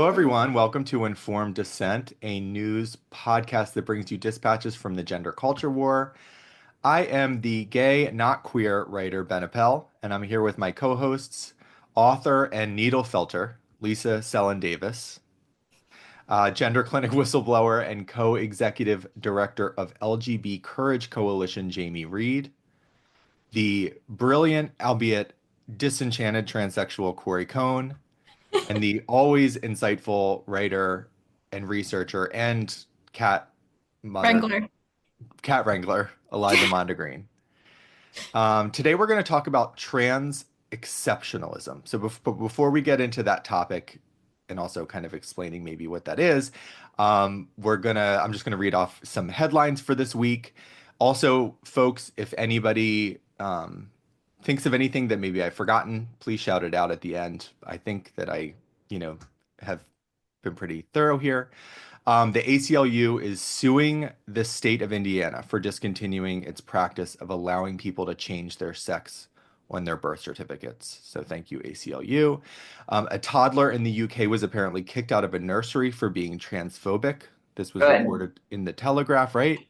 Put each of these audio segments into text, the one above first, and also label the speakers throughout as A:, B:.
A: Hello, everyone. Welcome to Informed Dissent, a news podcast that brings you dispatches from the gender culture war. I am the gay, not queer writer, Ben Appel, and I'm here with my co-hosts, author and needle felter, Lisa Sellen Davis, gender clinic whistleblower and co-executive director of LGB Courage Coalition, Jamie Reed, the brilliant, albeit disenchanted transsexual Corey Cohn, and the always insightful writer and researcher and cat mother,
B: Wrangler.
A: cat wrangler, Eliza Mondegreen. Today we're going to talk about trans exceptionalism. So before we get into that topic and also kind of explaining maybe what that is, I'm just gonna read off some headlines for this week. Also, folks, if anybody thinks of anything that maybe I've forgotten, please shout it out at the end. I think that you know, have been pretty thorough here. The ACLU is suing the state of Indiana for discontinuing its practice of allowing people to change their sex on their birth certificates. So thank you, ACLU. A toddler in the UK was apparently kicked out of a nursery for being transphobic. This was
C: Good.
A: reported in the Telegraph, right?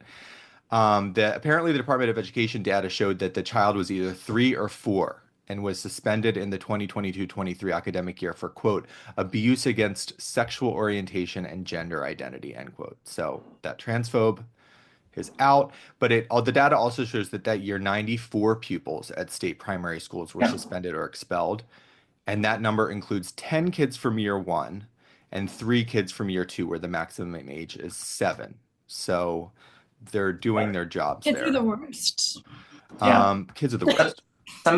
A: Apparently the Department of Education data showed that the child was either 3 or 4 and was suspended in the 2022-23 academic year for, quote, abuse against sexual orientation and gender identity, end quote. So that transphobe is out, but all the data also shows that that year 94 pupils at state primary schools were
C: Yeah.
A: suspended or expelled, and that number includes 10 kids from year 1 and 3 kids from year 2, where the maximum age is 7. So they're doing their jobs
B: Kids
A: there.
B: are the worst.
C: Yeah.
A: Kids are the worst.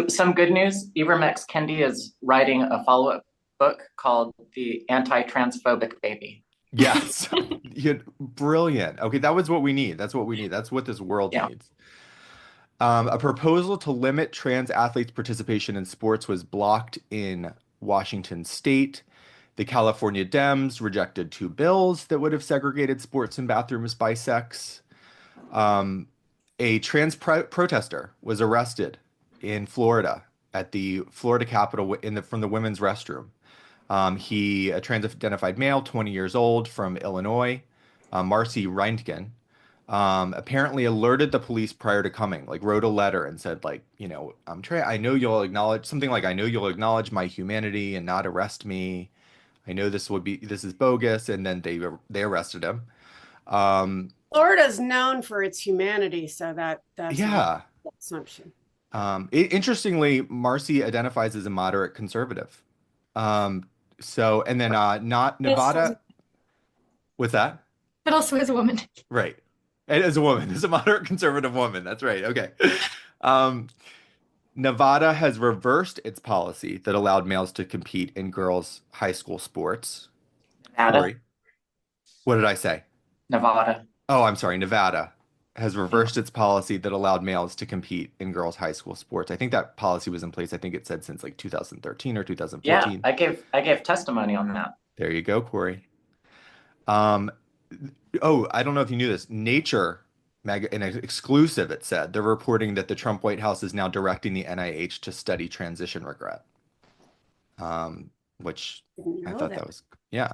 C: Some good news. Ivermex Kendi is writing a follow-up book called The Anti-Transphobic Baby.
A: Yes. Brilliant. Okay, that was what we need. That's what we need. That's what this world
C: Yeah.
A: needs. A proposal to limit trans athletes' participation in sports was blocked in Washington state. The California Dems rejected 2 bills that would have segregated sports and bathrooms by sex. A trans protester was arrested in Florida at the Florida Capitol from the women's restroom. A trans-identified male, 20 years old, from Illinois, Marci, apparently alerted the police prior to coming, like wrote a letter and said, like, I know you'll acknowledge something like, I know you'll acknowledge my humanity and not arrest me. I know this is bogus. And then they arrested him.
D: Florida's known for its humanity, so that's
A: Yeah.
D: an assumption.
A: Interestingly, Marci identifies as a moderate conservative. And then not Nevada. What's that?
B: But also as a woman.
A: Right. And as a woman, as a moderate conservative woman. That's right. Okay. Nevada has reversed its policy that allowed males to compete in girls' high school sports.
C: Nevada.
A: Corey, what did I say?
C: Nevada.
A: Oh, I'm sorry. Nevada has reversed its policy that allowed males to compete in girls' high school sports. I think that policy was in place, I think it said since like 2013 or 2014.
C: Yeah, I gave testimony on that.
A: There you go, Corey. I don't know if you knew this. Nature, in an exclusive, it said they're reporting that the Trump White House is now directing the NIH to study transition regret. Which I thought that was, yeah.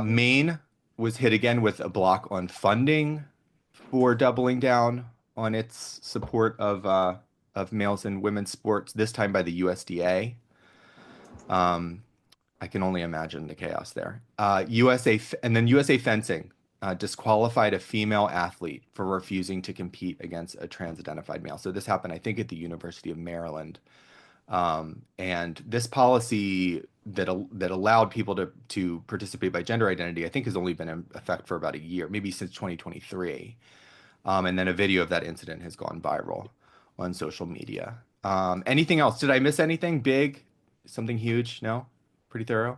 A: Maine was hit again with a block on funding for doubling down on its support of males and women's sports, this time by the USDA. I can only imagine the chaos there. USA Fencing disqualified a female athlete for refusing to compete against a trans-identified male. So this happened, I think, at the University of Maryland. And this policy that allowed people to participate by gender identity, I think, has only been in effect for about a year, maybe since 2023. And then a video of that incident has gone viral on social media. Anything else? Did I miss anything big? Something huge? No? Pretty thorough?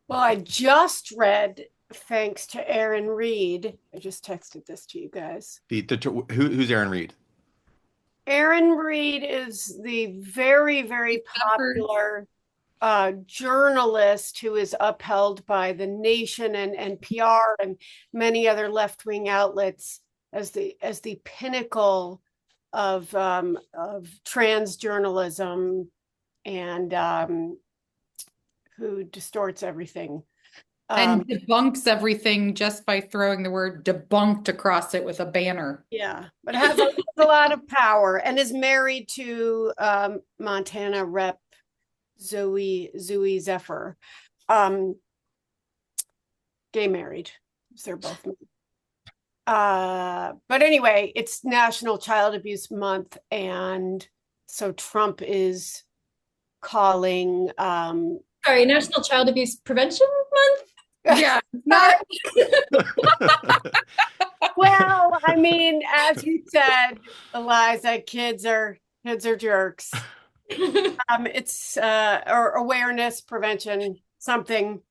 D: Well, I just read, thanks to Aaron Reed. I just texted this to you guys.
A: Who's Aaron Reed?
D: Aaron Reed is the very, very popular journalist who is upheld by The Nation and NPR and many other left-wing outlets as the pinnacle of trans journalism, and who distorts everything
B: And debunks everything just by throwing the word debunked across it with a banner.
D: Yeah, but has a lot of power and is married to Montana Rep Zoe Zephyr. Gay married. They're both married. But anyway, it's National Child Abuse Month, and so Trump is calling
B: Sorry, National Child Abuse Prevention Month?
D: yeah,
B: Not
D: well, I mean, as you said, Eliza, kids are jerks. It's or awareness, prevention, something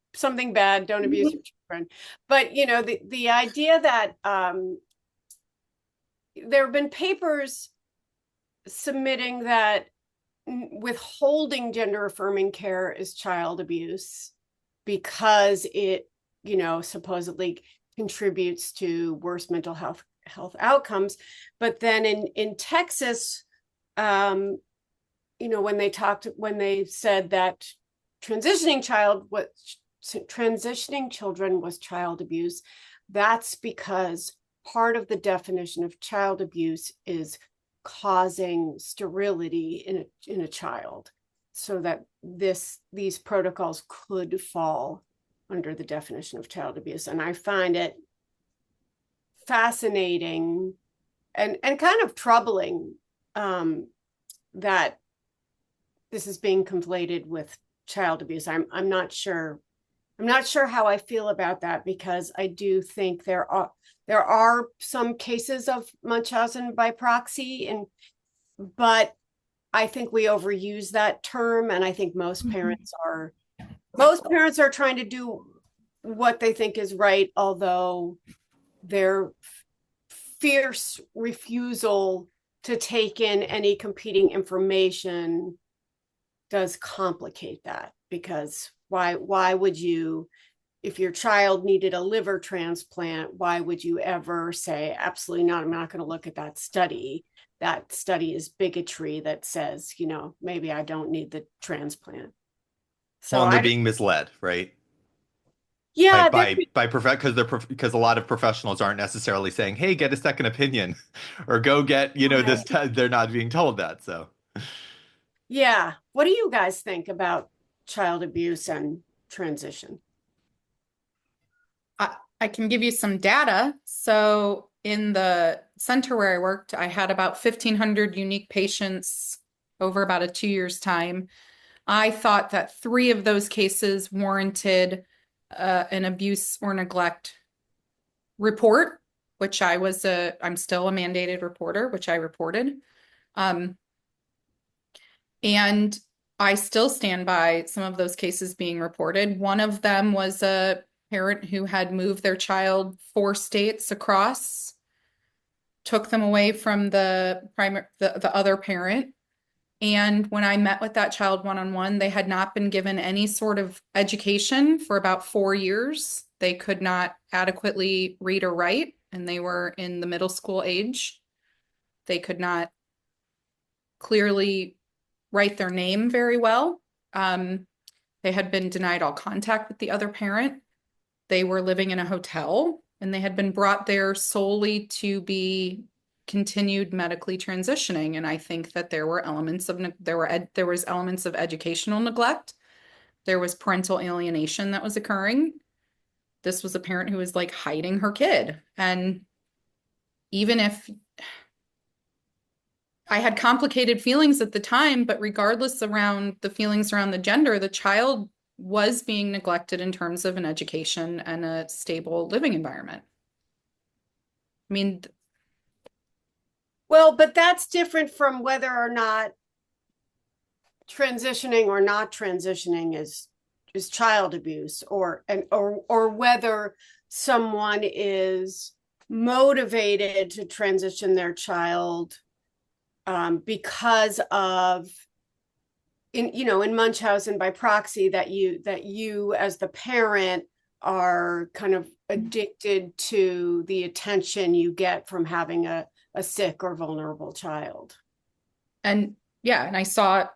D: bad, don't abuse your children. But you know, the idea that there have been papers submitting that withholding gender affirming care is child abuse because it, you know, supposedly contributes to worse mental health outcomes. But then in Texas, you know, when they said that transitioning children was child abuse, that's because part of the definition of child abuse is causing sterility in a child, so that these protocols could fall under the definition of child abuse. And I find it fascinating and kind of troubling that this is being conflated with child abuse. I'm not sure how I feel about that, because I do think there are some cases of Munchausen by proxy, but I think we overuse that term, and I think most parents are trying to do what they think is right, although their fierce refusal to take in any competing information does complicate that. Because why would you, if your child needed a liver transplant, why would you ever say, absolutely not, I'm not going to look at that study. That study is bigotry that says, you know, maybe I don't need the transplant. So
A: well, and they're being misled, right?
D: Yeah,
A: because a lot of professionals aren't necessarily saying, "Hey, get a second opinion," or "Go get, you know, this." They're not being told that. So,
D: yeah. What do you guys think about child abuse and transition?
B: I can give you some data. So in the center where I worked, I had about 1,500 unique patients over about a 2 years time. I thought that 3 of those cases warranted an abuse or neglect report, which I'm still a mandated reporter, which I reported. And I still stand by some of those cases being reported. One of them was a parent who had moved their child 4 states across, took them away from the other parent. And when I met with that child one-on-one, they had not been given any sort of education for about 4 years. They could not adequately read or write, and they were in the middle school age. They could not clearly write their name very well. They had been denied all contact with the other parent. They were living in a hotel, and they had been brought there solely to be continued medically transitioning. And I think that there were elements of there was elements of educational neglect. There was parental alienation that was occurring. This was a parent who was like hiding her kid. And even if I had complicated feelings at the time, but regardless around the feelings around the gender, the child was being neglected in terms of an education and a stable living environment. I mean,
D: well, but that's different from whether or not transitioning or not transitioning is child abuse, or whether someone is motivated to transition their child because of in Munchausen by proxy, that you as the parent are kind of addicted to the attention you get from having a sick or vulnerable child.
B: And yeah, and I saw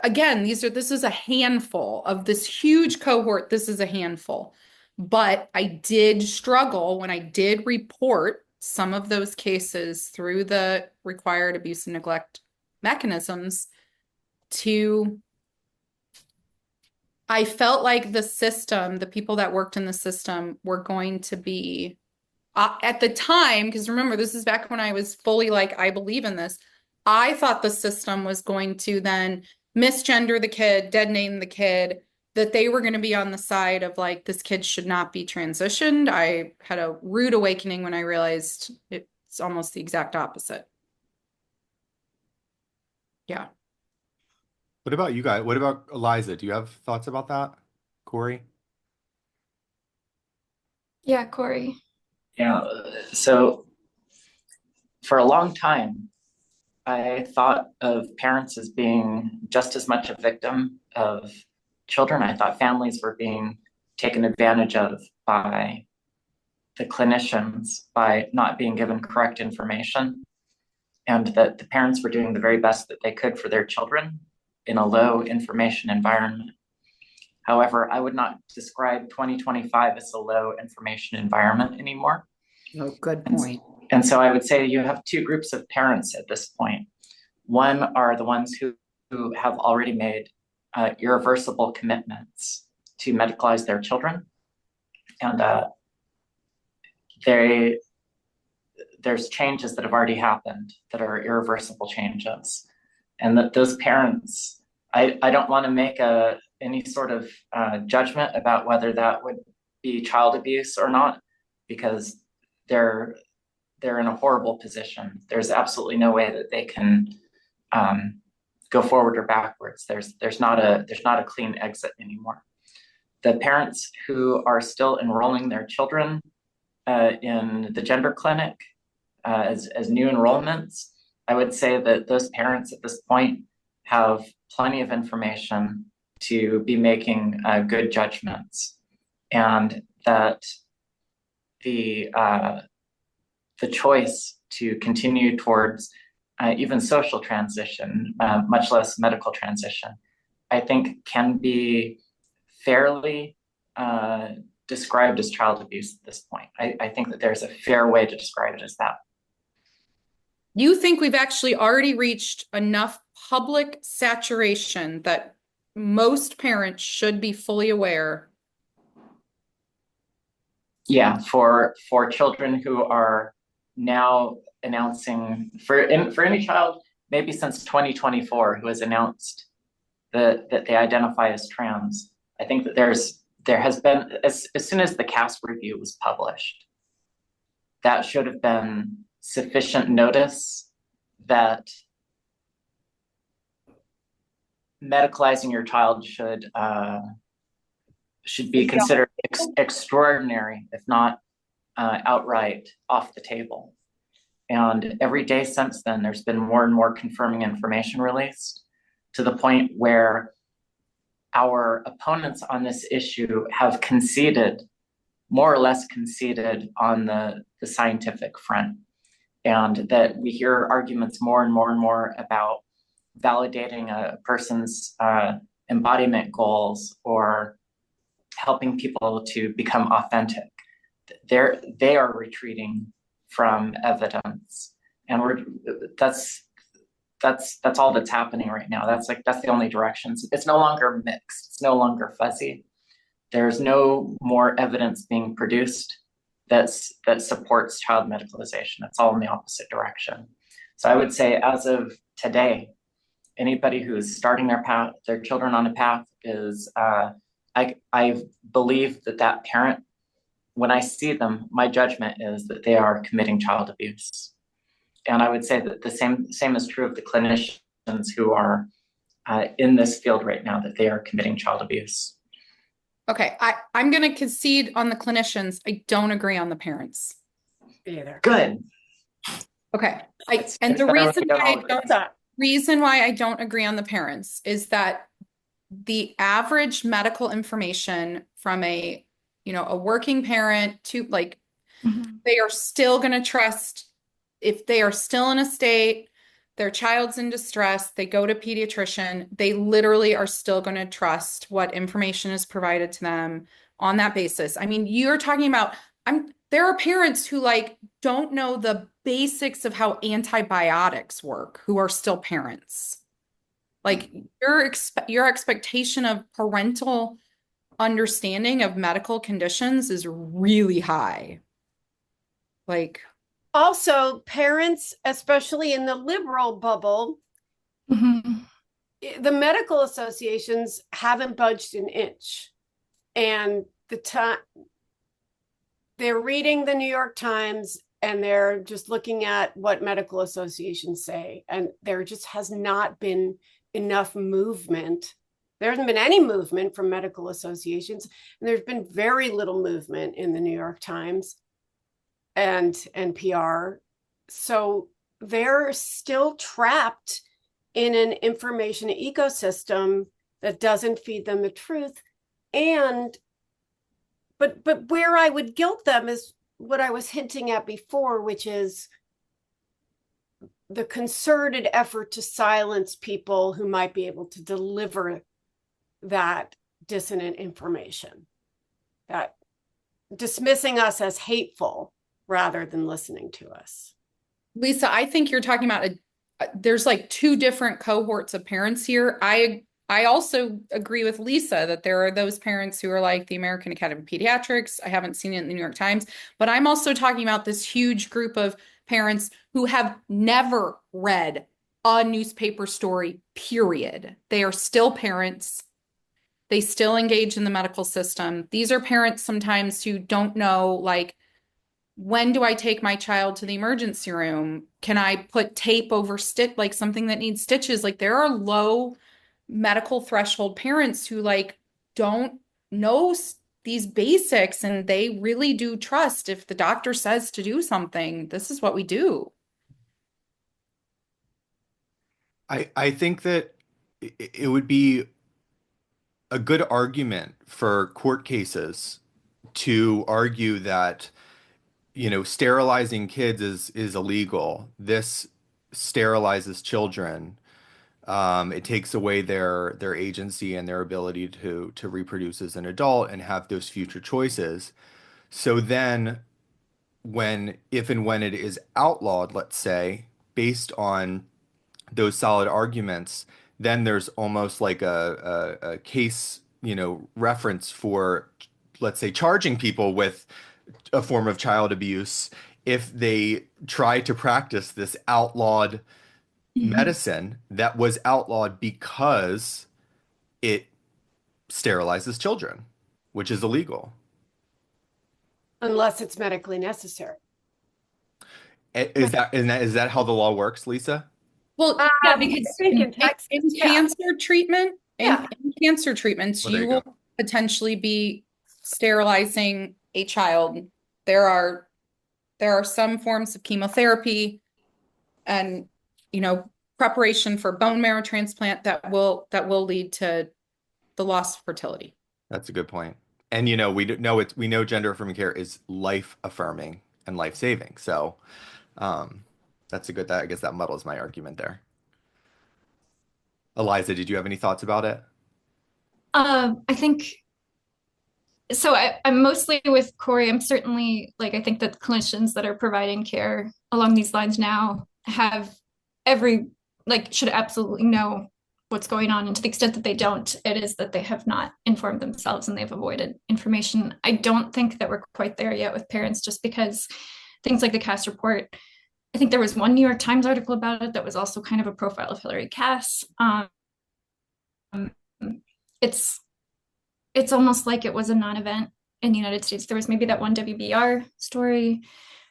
B: again, this is a handful of this huge cohort. This is a handful. But I did struggle when I did report some of those cases through the required abuse and neglect mechanisms to, I felt like the system, the people that worked in the system were going to be, at the time, because remember, this is back when I was fully like, I believe in this. I thought the system was going to then misgender the kid, dead name the kid, that they were going to be on the side of like, this kid should not be transitioned. I had a rude awakening when I realized it's almost the exact opposite. Yeah.
A: What about you guys? What about Eliza? Do you have thoughts about that? Corey?
E: Yeah, Corey.
C: Yeah, so for a long time, I thought of parents as being just as much a victim of children. I thought families were being taken advantage of by the clinicians by not being given correct information, and that the parents were doing the very best that they could for their children in a low information environment. However, I would not describe 2025 as a low information environment anymore.
B: Oh, good point.
C: And so I would say you have two groups of parents at this point. One are the ones who have already made irreversible commitments to medicalize their children. And there's changes that have already happened that are irreversible changes. And that those parents, I don't want to make any sort of judgment about whether that would be child abuse or not, because they're in a horrible position. There's absolutely no way that they can go forward or backwards. There's not a clean exit anymore. The parents who are still enrolling their children in the gender clinic as new enrollments, I would say that those parents at this point have plenty of information to be making good judgments, and that the choice to continue towards even social transition, much less medical transition, I think can be fairly described as child abuse at this point. I think that there's a fair way to describe it as that.
B: You think we've actually already reached enough public saturation that most parents should be fully aware?
C: Yeah, for children who are now announcing, for any child maybe since 2024 who has announced that they identify as trans, I think that there has been, as soon as the CAS review was published, that should have been sufficient notice that medicalizing your child should be considered extraordinary, if not outright off the table. And every day since then, there's been more and more confirming information released, to the point where our opponents on this issue have conceded, more or less conceded, on the scientific front. And that we hear arguments more and more and more about validating a person's embodiment goals or helping people to become authentic. They are retreating from evidence, and that's all that's happening right now. That's the only direction. It's no longer mixed. It's no longer fuzzy. There's no more evidence being produced that supports child medicalization. It's all in the opposite direction. So I would say, as of today, anybody who's starting their children on a path is, I believe that parent, when I see them, my judgment is that they are committing child abuse. And I would say that the same is true of the clinicians who are in this field right now, that they are committing child abuse.
B: Okay, I'm going to concede on the clinicians. I don't agree on the parents.
D: Either.
C: Good.
B: Okay, and the reason why I don't agree on the parents is that the average medical information from a working parent to they are still going to trust, if they are still in a state, their child's in distress, they go to pediatrician, they literally are still going to trust what information is provided to them on that basis. I mean, you're talking about there are parents who like don't know the basics of how antibiotics work who are still parents. Like your expectation of parental understanding of medical conditions is really high. Like,
D: Also, parents, especially in the liberal bubble, the medical associations haven't budged an inch. And the time they're reading the New York Times and they're just looking at what medical associations say. And there just has not been enough movement. There hasn't been any movement from medical associations. And there's been very little movement in the New York Times and NPR. So they're still trapped in an information ecosystem that doesn't feed them the truth. And but where I would guilt them is what I was hinting at before, which is the concerted effort to silence people who might be able to deliver that dissonant information, that dismissing us as hateful rather than listening to us.
B: Lisa, I think you're talking about there's like two different cohorts of parents here. I also agree with Lisa that there are those parents who are like the American Academy of Pediatrics. I haven't seen it in the New York Times, but I'm also talking about this huge group of parents who have never read a newspaper story, period. They are still parents. They still engage in the medical system. These are parents sometimes who don't know, like, when do I take my child to the emergency room? Can I put tape over like something that needs stitches? Like there are low medical threshold parents who like don't know these basics and they really do trust if the doctor says to do something, this is what we do.
A: I think that it would be a good argument for court cases to argue that, you know, sterilizing kids is illegal. This sterilizes children. It takes away their agency and their ability to reproduce as an adult and have those future choices. So then if and when it is outlawed, let's say, based on those solid arguments, then there's almost like a case, you know, reference for, let's say, charging people with a form of child abuse if they try to practice this outlawed medicine that was outlawed because it sterilizes children, which is illegal.
D: Unless it's medically necessary.
A: Is that how the law works, Lisa?
B: Well,
E: yeah, because
B: in cancer treatment, in cancer treatments,
A: Well, there
B: you
A: you go.
B: will potentially be sterilizing a child. There are some forms of chemotherapy and, you know, preparation for bone marrow transplant that will lead to the loss of fertility.
A: That's a good point. And you know, we know gender affirming care is life affirming and life saving. So that's a good I guess that muddles my argument there. Eliza, did you have any thoughts about it?
E: I think so. I'm mostly with Corey. I'm certainly like, I think that clinicians that are providing care along these lines now have should absolutely know what's going on. And to the extent that they don't, it is that they have not informed themselves and they've avoided information. I don't think that we're quite there yet with parents, just because things like the Cass report, I think there was one New York Times article about it that was also kind of a profile of Hillary Cass. It's almost like it was a non-event in the United States. There was maybe that one WBR story.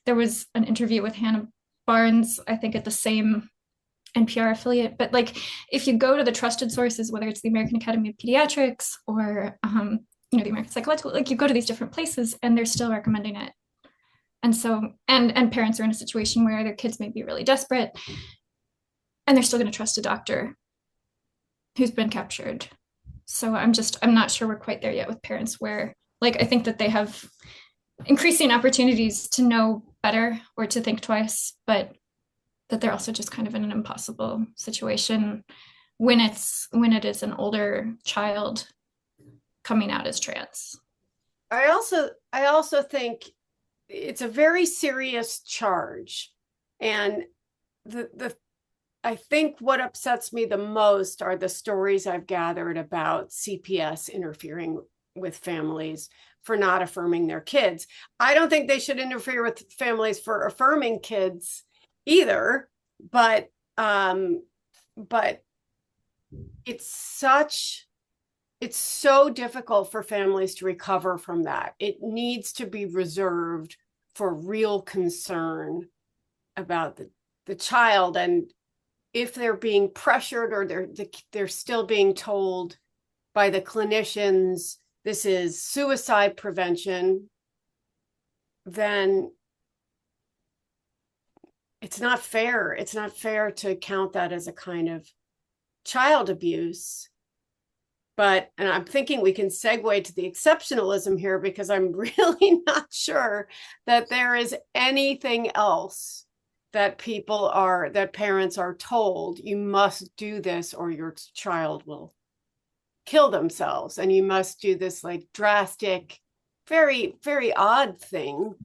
E: There was an interview with Hannah Barnes, I think at the same NPR affiliate. But like, if you go to the trusted sources, whether it's the American Academy of Pediatrics or the American Psychological, like you go to these different places and they're still recommending it. And so, and parents are in a situation where their kids may be really desperate and they're still going to trust a doctor who's been captured. So I'm not sure we're quite there yet with parents where, like, I think that they have increasing opportunities to know better or to think twice, but that they're also just kind of in an impossible situation when it is an older child coming out as trans.
D: I also think it's a very serious charge. And the I think what upsets me the most are the stories I've gathered about CPS interfering with families for not affirming their kids. I don't think they should interfere with families for affirming kids either, but but it's so difficult for families to recover from that. It needs to be reserved for real concern about the child, and if they're being pressured or they're still being told by the clinicians this is suicide prevention, then it's not fair. It's not fair to count that as a kind of child abuse. But, and I'm thinking we can segue to the exceptionalism here, because I'm really not sure that there is anything else that parents are told, you must do this or your child will kill themselves. And you must do this like drastic, very, very odd thing,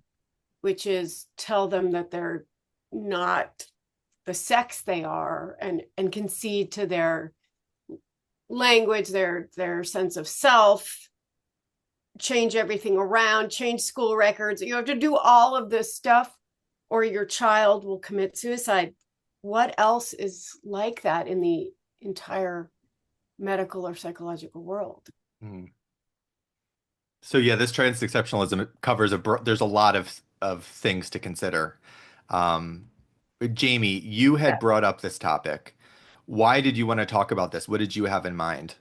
D: which is tell them that they're not the sex they are, and concede to their language, their sense of self, change everything around, change school records. You have to do all of this stuff or your child will commit suicide. What else is like that in the entire medical or psychological world?
A: So yeah, this trans exceptionalism covers there's a lot of things to consider. Um, Jamie, you had brought up this topic. Why did you want to talk about this? What did you have in mind?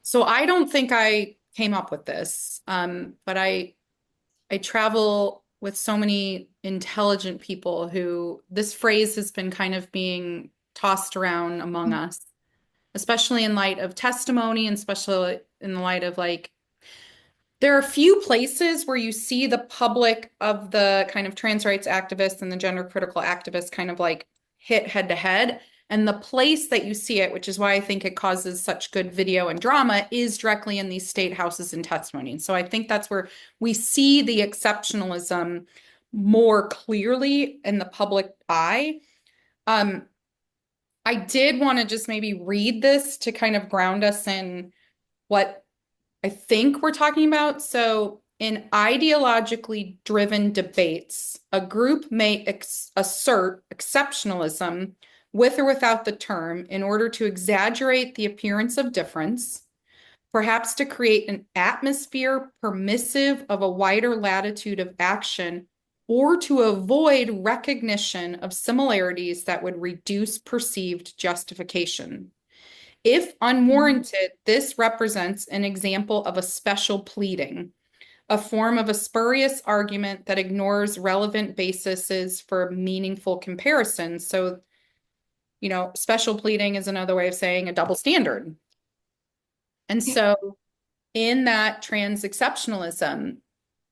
B: So I don't think I came up with this, but I travel with so many intelligent people who this phrase has been kind of being tossed around among us, especially in light of testimony and especially in the light of like, there are a few places where you see the public of the kind of trans rights activists and the gender critical activists kind of like hit head to head. And the place that you see it, which is why I think it causes such good video and drama, is directly in these state houses and testimony. And so I think that's where we see the exceptionalism more clearly in the public eye. I did want to just maybe read this to kind of ground us in what I think we're talking about. So, in ideologically driven debates, a group may assert exceptionalism with or without the term in order to exaggerate the appearance of difference, perhaps to create an atmosphere permissive of a wider latitude of action, or to avoid recognition of similarities that would reduce perceived justification. If unwarranted, this represents an example of a special pleading, a form of a spurious argument that ignores relevant bases for meaningful comparison. So, special pleading is another way of saying a double standard. And so in that trans exceptionalism,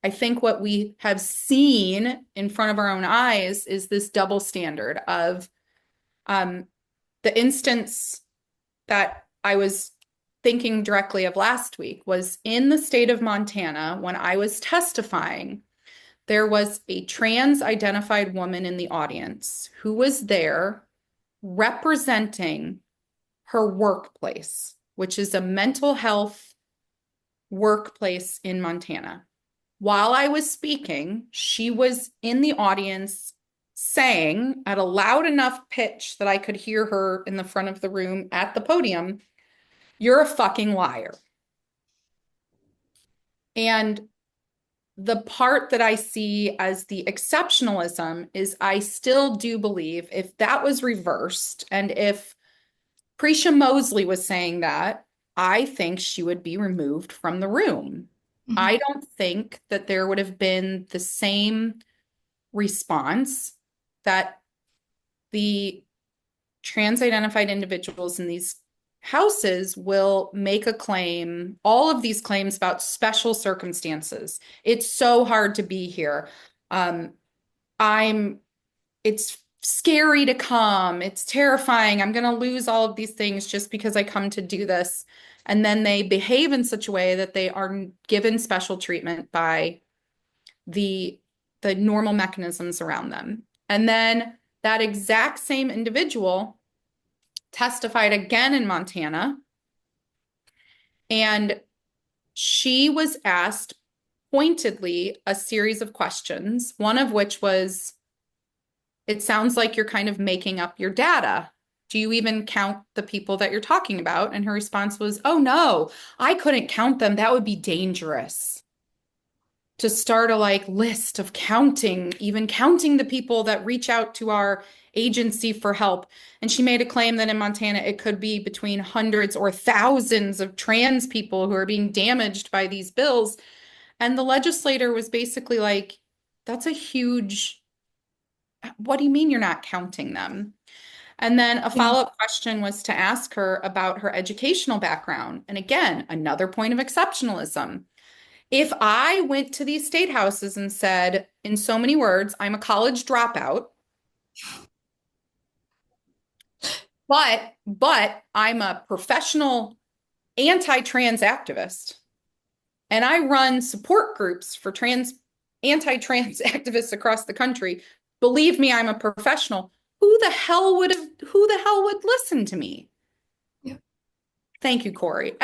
B: I think what we have seen in front of our own eyes is this double standard of the instance that I was thinking directly of last week was in the state of Montana when I was testifying. There was a trans identified woman in the audience who was there representing her workplace, which is a mental health workplace in Montana. While I was speaking, she was in the audience saying at a loud enough pitch that I could hear her in the front of the room at the podium, "You're a fucking liar." And the part that I see as the exceptionalism is I still do believe if that was reversed and if Prisha Mosley was saying that, I think she would be removed from the room. I don't think that there would have been the same response that the trans identified individuals in these houses will make a claim, all of these claims about special circumstances. It's so hard to be here. It's scary to come. It's terrifying. I'm going to lose all of these things just because I come to do this. And then they behave in such a way that they are given special treatment by the normal mechanisms around them. And then that exact same individual testified again in Montana, and she was asked pointedly a series of questions, one of which was, it sounds like you're kind of making up your data. Do you even count the people that you're talking about? And her response was, oh no, I couldn't count them. That would be dangerous. To start a list of even counting the people that reach out to our agency for help. And she made a claim that in Montana, it could be between hundreds or thousands of trans people who are being damaged by these bills. And the legislator was basically like, that's a huge, what do you mean you're not counting them? And then a follow-up question was to ask her about her educational background. And again, another point of exceptionalism. If I went to these state houses and said, in so many words, I'm a college dropout, but I'm a professional anti-trans activist, and I run support groups for anti-trans activists across the country, believe me, I'm a professional. Who the hell would listen to me? Thank you, Corey.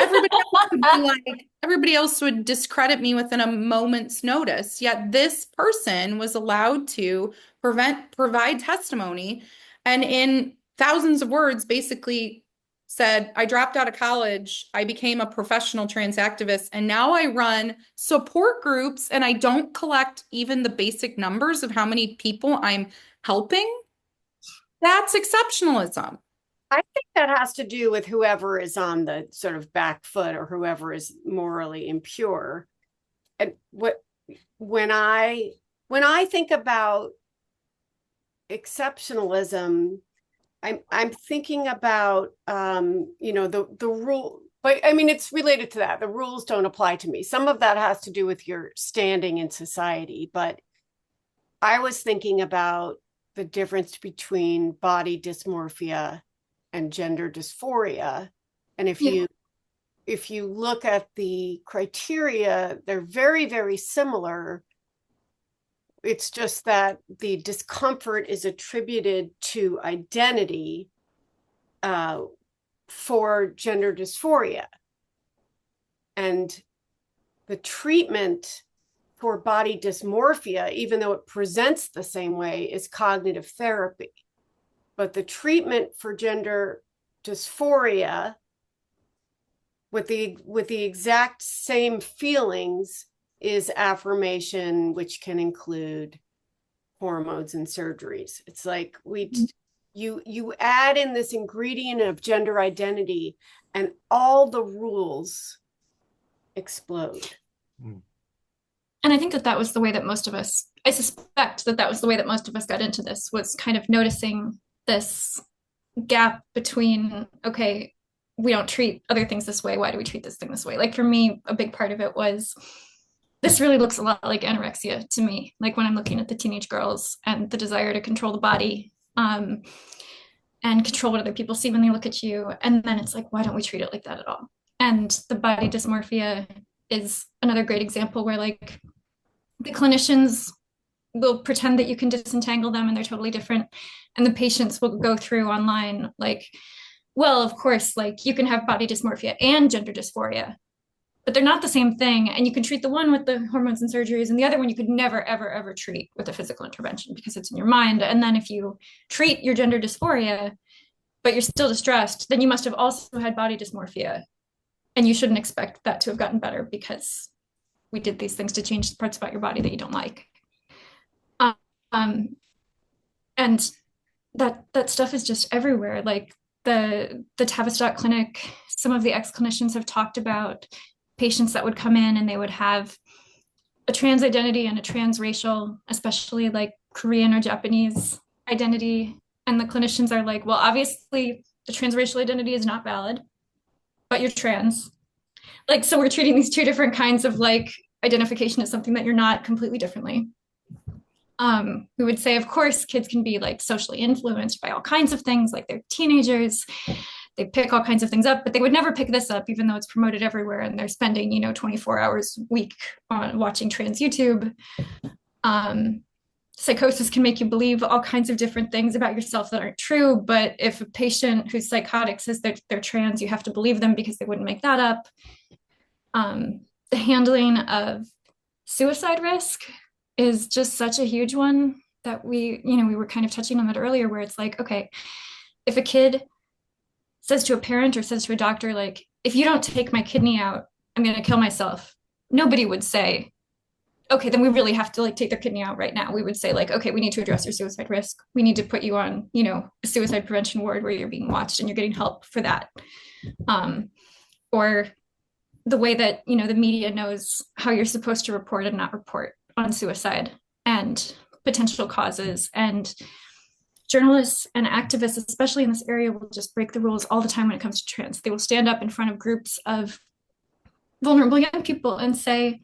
B: Everybody else would discredit me within a moment's notice. Yet this person was allowed to provide testimony, and in thousands of words, basically said, I dropped out of college, I became a professional trans activist, and now I run support groups, and I don't collect even the basic numbers of how many people I'm helping. That's exceptionalism.
D: I think that has to do with whoever is on the sort of back foot or whoever is morally impure. And when I think about exceptionalism, I'm thinking about the rule, but I mean it's related to that. The rules don't apply to me. Some of that has to do with your standing in society, but I was thinking about the difference between body dysmorphia and gender dysphoria. And if you look at the criteria, they're very, very similar. It's just that the discomfort is attributed to identity for gender dysphoria. And the treatment for body dysmorphia, even though it presents the same way, is cognitive therapy. But the treatment for gender dysphoria with the exact same feelings is affirmation, which can include hormones and surgeries. It's like you add in this ingredient of gender identity and all the rules explode.
E: And I think that was the way that most of us, I suspect that was the way that most of us got into this, was kind of noticing this gap between, okay, we don't treat other things this way. Why do we treat this thing this way? Like for me, a big part of it was, this really looks a lot like anorexia to me. Like when I'm looking at the teenage girls and the desire to control the body and control what other people see when they look at you. And then it's like, why don't we treat it like that at all? And the body dysmorphia is another great example where like the clinicians will pretend that you can disentangle them and they're totally different. And the patients will go through online like, well, of course, like you can have body dysmorphia and gender dysphoria, but they're not the same thing. And you can treat the one with the hormones and surgeries, and the other one you could never, ever, ever treat with a physical intervention because it's in your mind. And then if you treat your gender dysphoria, but you're still distressed, then you must have also had body dysmorphia. And you shouldn't expect that to have gotten better because we did these things to change the parts about your body that you don't like. And that stuff is just everywhere. Like the Tavistock Clinic, some of the ex-clinicians have talked about patients that would come in and they would have a trans identity and a transracial, especially like Korean or Japanese identity. And the clinicians are like, well, obviously the transracial identity is not valid, but you're trans. Like, so we're treating these two different kinds of like identification as something that you're not completely differently. We would say, of course, kids can be like socially influenced by all kinds of things, like they're teenagers, they pick all kinds of things up, but they would never pick this up, even though it's promoted everywhere. And they're spending, 24 hours a week on watching trans YouTube. Psychosis can make you believe all kinds of different things about yourself that aren't true. But if a patient who's psychotic says that they're trans, you have to believe them because they wouldn't make that up. The handling of suicide risk is just such a huge one that we were kind of touching on that earlier, where it's like, okay, if a kid says to a parent or says to a doctor, like, if you don't take my kidney out, I'm going to kill myself. Nobody would say, okay, then we really have to like take their kidney out right now. We would say like, okay, we need to address your suicide risk. We need to put you on, a suicide prevention ward where you're being watched and you're getting help for that. Or the way that, the media knows how you're supposed to report and not report on suicide and potential causes. And journalists and activists, especially in this area, will just break the rules all the time when it comes to trans. They will stand up in front of groups of vulnerable young people and say,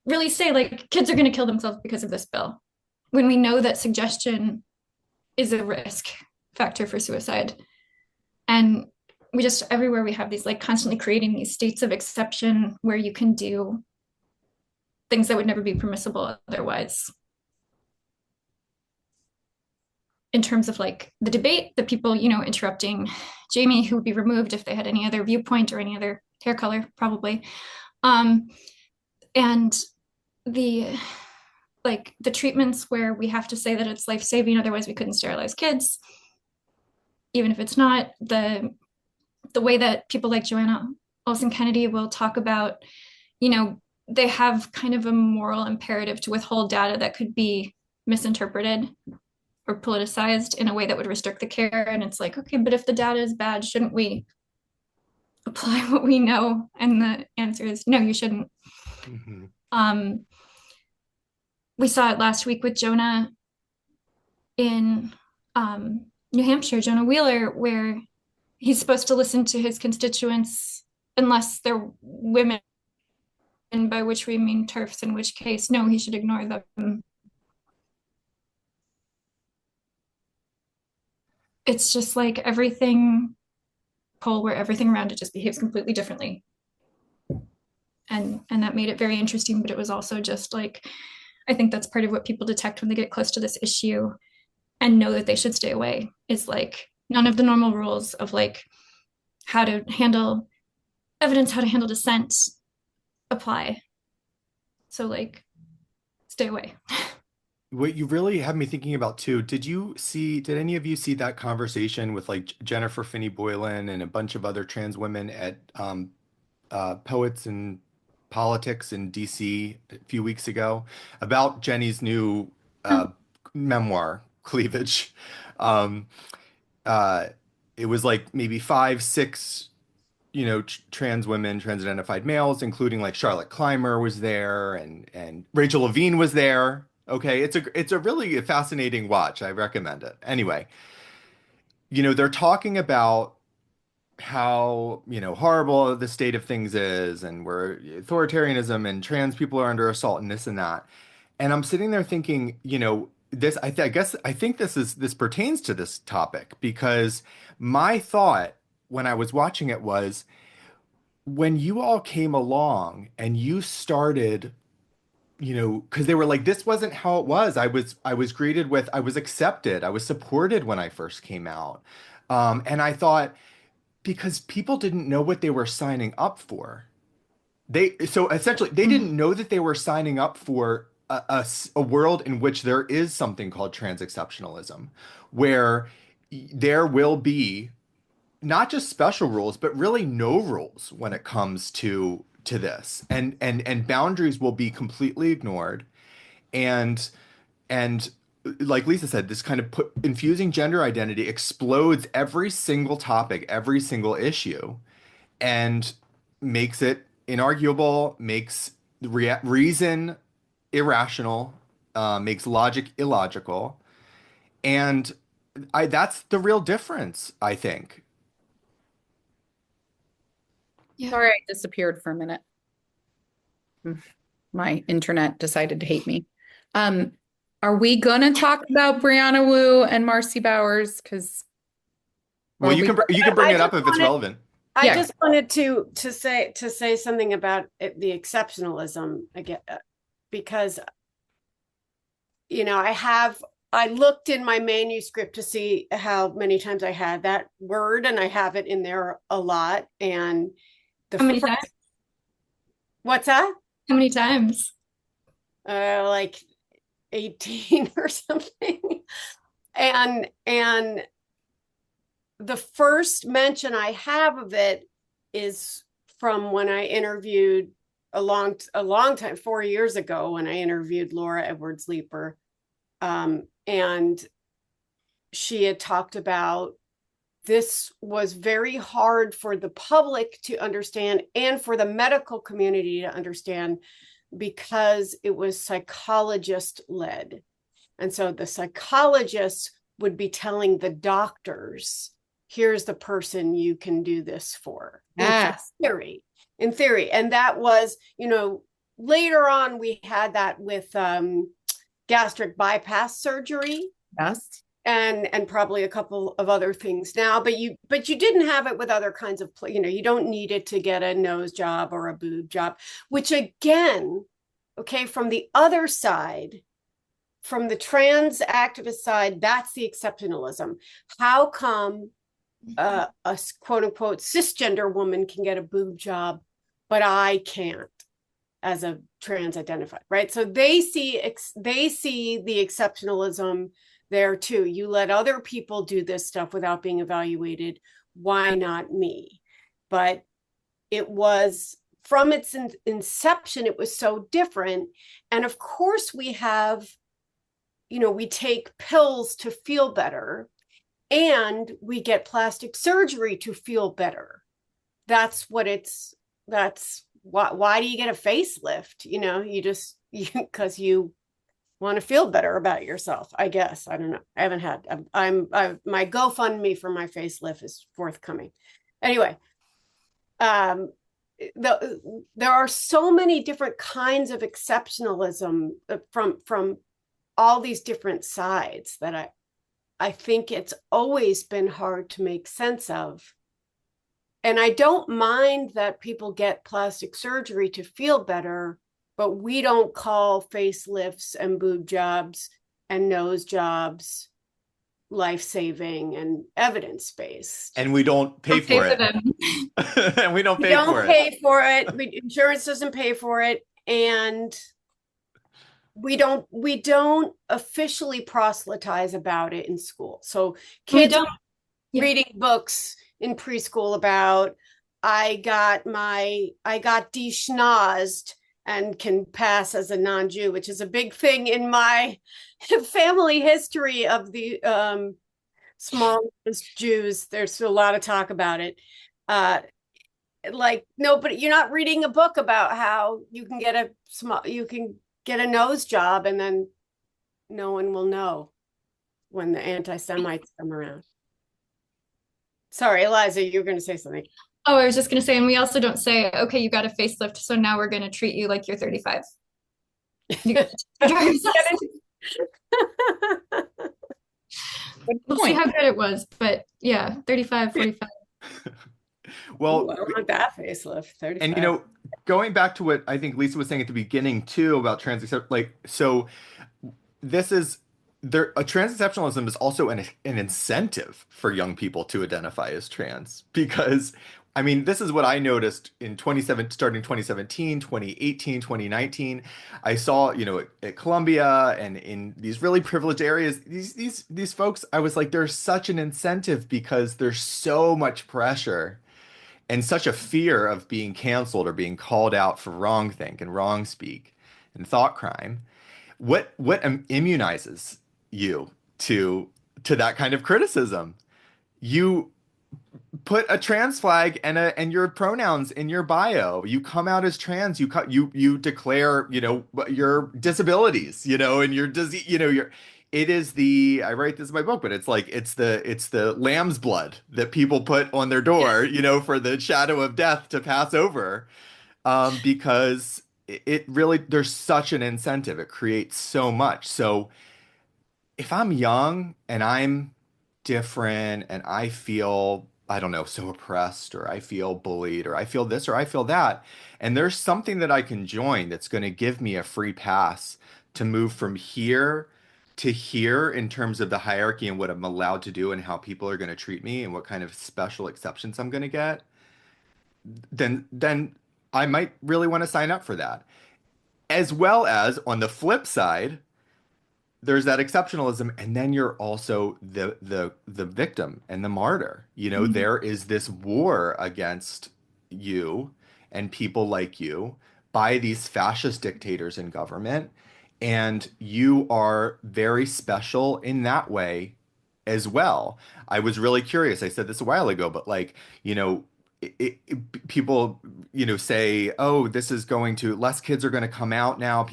E: really say like kids are going to kill themselves because of this bill, when we know that suggestion is a risk factor for suicide. And we just, everywhere we have these like constantly creating these states of exception where you can do things that would never be permissible otherwise. In terms of like the debate, the people, interrupting Jamie, who would be removed if they had any other viewpoint or any other hair color, probably. And the treatments where we have to say that it's life-saving, otherwise we couldn't sterilize kids, even if it's not. The way that people like Joanna Olson Kennedy will talk about, they have kind of a moral imperative to withhold data that could be misinterpreted or politicized in a way that would restrict the care. And it's like, okay, but if the data is bad, shouldn't we apply what we know? And the answer is no, you shouldn't. Mm-hmm. We saw it last week with Jonah in New Hampshire, Jonah Wheeler, where he's supposed to listen to his constituents unless they're women, by which we mean TERFs, in which case, no, he should ignore them. It's just like everything pole where everything around it just behaves completely differently. And that made it very interesting, but it was also just like, I think that's part of what people detect when they get close to this issue and know that they should stay away, is like none of the normal rules of like how to handle evidence, how to handle dissent apply. So like, stay away.
A: What you really have me thinking about too, did any of you see that conversation with like Jennifer Finney Boylan and a bunch of other trans women at Poets and Politics in DC a few weeks ago about Jenny's new memoir, Cleavage? Um, it was like maybe 5, 6 trans women, trans identified males, including like Charlotte Clymer was there and Rachel Levine was there. Okay, it's a really fascinating watch. I recommend it. Anyway, they're talking about how, horrible the state of things is and where authoritarianism and trans people are under assault and this and that. And I'm sitting there thinking, this, I think this pertains to this topic, because my thought when I was watching it was, when you all came along and you started, because they were like, this wasn't how it was. I was greeted with, I was accepted, I was supported when I first came out. And I thought, because people didn't know what they were signing up for. So essentially, they didn't know that they were signing up for a world in which there is something called trans exceptionalism, where there will be not just special rules, but really no rules when it comes to this, and boundaries will be completely ignored, and and like Lisa said, this kind of infusing gender identity explodes every single topic, every single issue, and makes it inarguable, makes reason irrational, makes logic illogical, and that's the real difference, I think.
B: Yeah. Sorry, I disappeared for a minute. My internet decided to hate me. Are we gonna talk about Brianna Wu and Marci Bowers? Because
A: Well,
B: or we,
A: you can bring
D: I
A: it up
D: just
A: if it's
D: wanted,
A: relevant.
D: I
B: yeah,
D: just wanted to say something about the exceptionalism again, because I looked in my manuscript to see how many times I had that word, and I have it in there a lot. And the
E: How many
D: first,
E: times?
D: what's that?
E: How many times?
D: Like 18 or something. And the first mention I have of it is from when I interviewed a long time, 4 years ago, when I interviewed Laura Edwards Leeper. And she had talked about this was very hard for the public to understand and for the medical community to understand because it was psychologist led. And so the psychologists would be telling the doctors, here's the person you can do this for.
B: yes,
D: In theory. And that was, later on we had that with gastric bypass surgery
B: yes.
D: and probably a couple of other things now, but you didn't have it with other kinds of, you don't need it to get a nose job or a boob job, which again, okay, from the other side, from the trans activist side, that's the exceptionalism. How come a quote unquote cisgender woman can get a boob job, but I can't as a trans identified, right? So they see the exceptionalism there too. You let other people do this stuff without being evaluated. Why not me? But it was from its inception, it was so different. And of course, we have, we take pills to feel better and we get plastic surgery to feel better. That's why do you get a facelift? Because you want to feel better about yourself, I guess. I don't know. I haven't had, my GoFundMe for my facelift is forthcoming. Anyway, there are so many different kinds of exceptionalism from all these different sides that I think it's always been hard to make sense of. And I don't mind that people get plastic surgery to feel better, but we don't call facelifts and boob jobs and nose jobs life-saving and evidence-based.
A: And we don't pay
E: Don't pay
A: for
E: for
A: it.
E: them.
A: And we don't
D: We
A: pay
D: don't
A: for it.
D: pay for it. Insurance doesn't pay for it. And we don't officially proselytize about it in school. So
E: We
D: kids
E: don't. Yeah.
D: reading books in preschool about I got deschnozzed and can pass as a non-Jew, which is a big thing in my family history of the small Jews. There's a lot of talk about it. Like nobody, you're not reading a book about how you can get a nose job and then no one will know when the anti-Semites come around. Sorry, Eliza, you were going to say something.
E: Oh, I was just going to say, and we also don't say, okay, you got a facelift, so now we're going to treat you like you're 35. You got a driver's license.
B: Good
E: We'll see
B: point.
E: how good it was, but yeah, 35, 45.
A: Well,
D: Ooh, I want that facelift. 35.
A: and going back to what I think Lisa was saying at the beginning too about trans accept, like, so this is there a trans exceptionalism is also an incentive for young people to identify as trans because I mean this is what I noticed in 27 starting 2017, 2018, 2019. I saw, at Columbia and in these really privileged areas, these folks, I was like, there's such an incentive because there's so much pressure and such a fear of being canceled or being called out for wrong think and wrong speak and thought crime. What immunizes you to that kind of criticism? You put a trans flag and your pronouns in your bio. You come out as trans. You declare your disabilities. And your disease. Your it is the I write this in my book, but it's like it's the lamb's blood that people put on their door. For the shadow of death to pass over, because it really there's such an incentive. It creates so much. So if I'm young and I'm different and I feel, I don't know, so oppressed, or I feel bullied, or I feel this, or I feel that. And there's something that I can join that's going to give me a free pass to move from here to here in terms of the hierarchy and what I'm allowed to do and how people are going to treat me and what kind of special exceptions I'm going to get, then I might really want to sign up for that. As well as on the flip side, there's that exceptionalism, and then you're also the victim and the martyr. You know,
E: Mhm.
A: there is this war against you and people like you by these fascist dictators in government, and you are very special in that way as well. I was really curious. I said this a while ago, but like, you know, people, you know, say, oh, this is going to, less kids are going to come out now.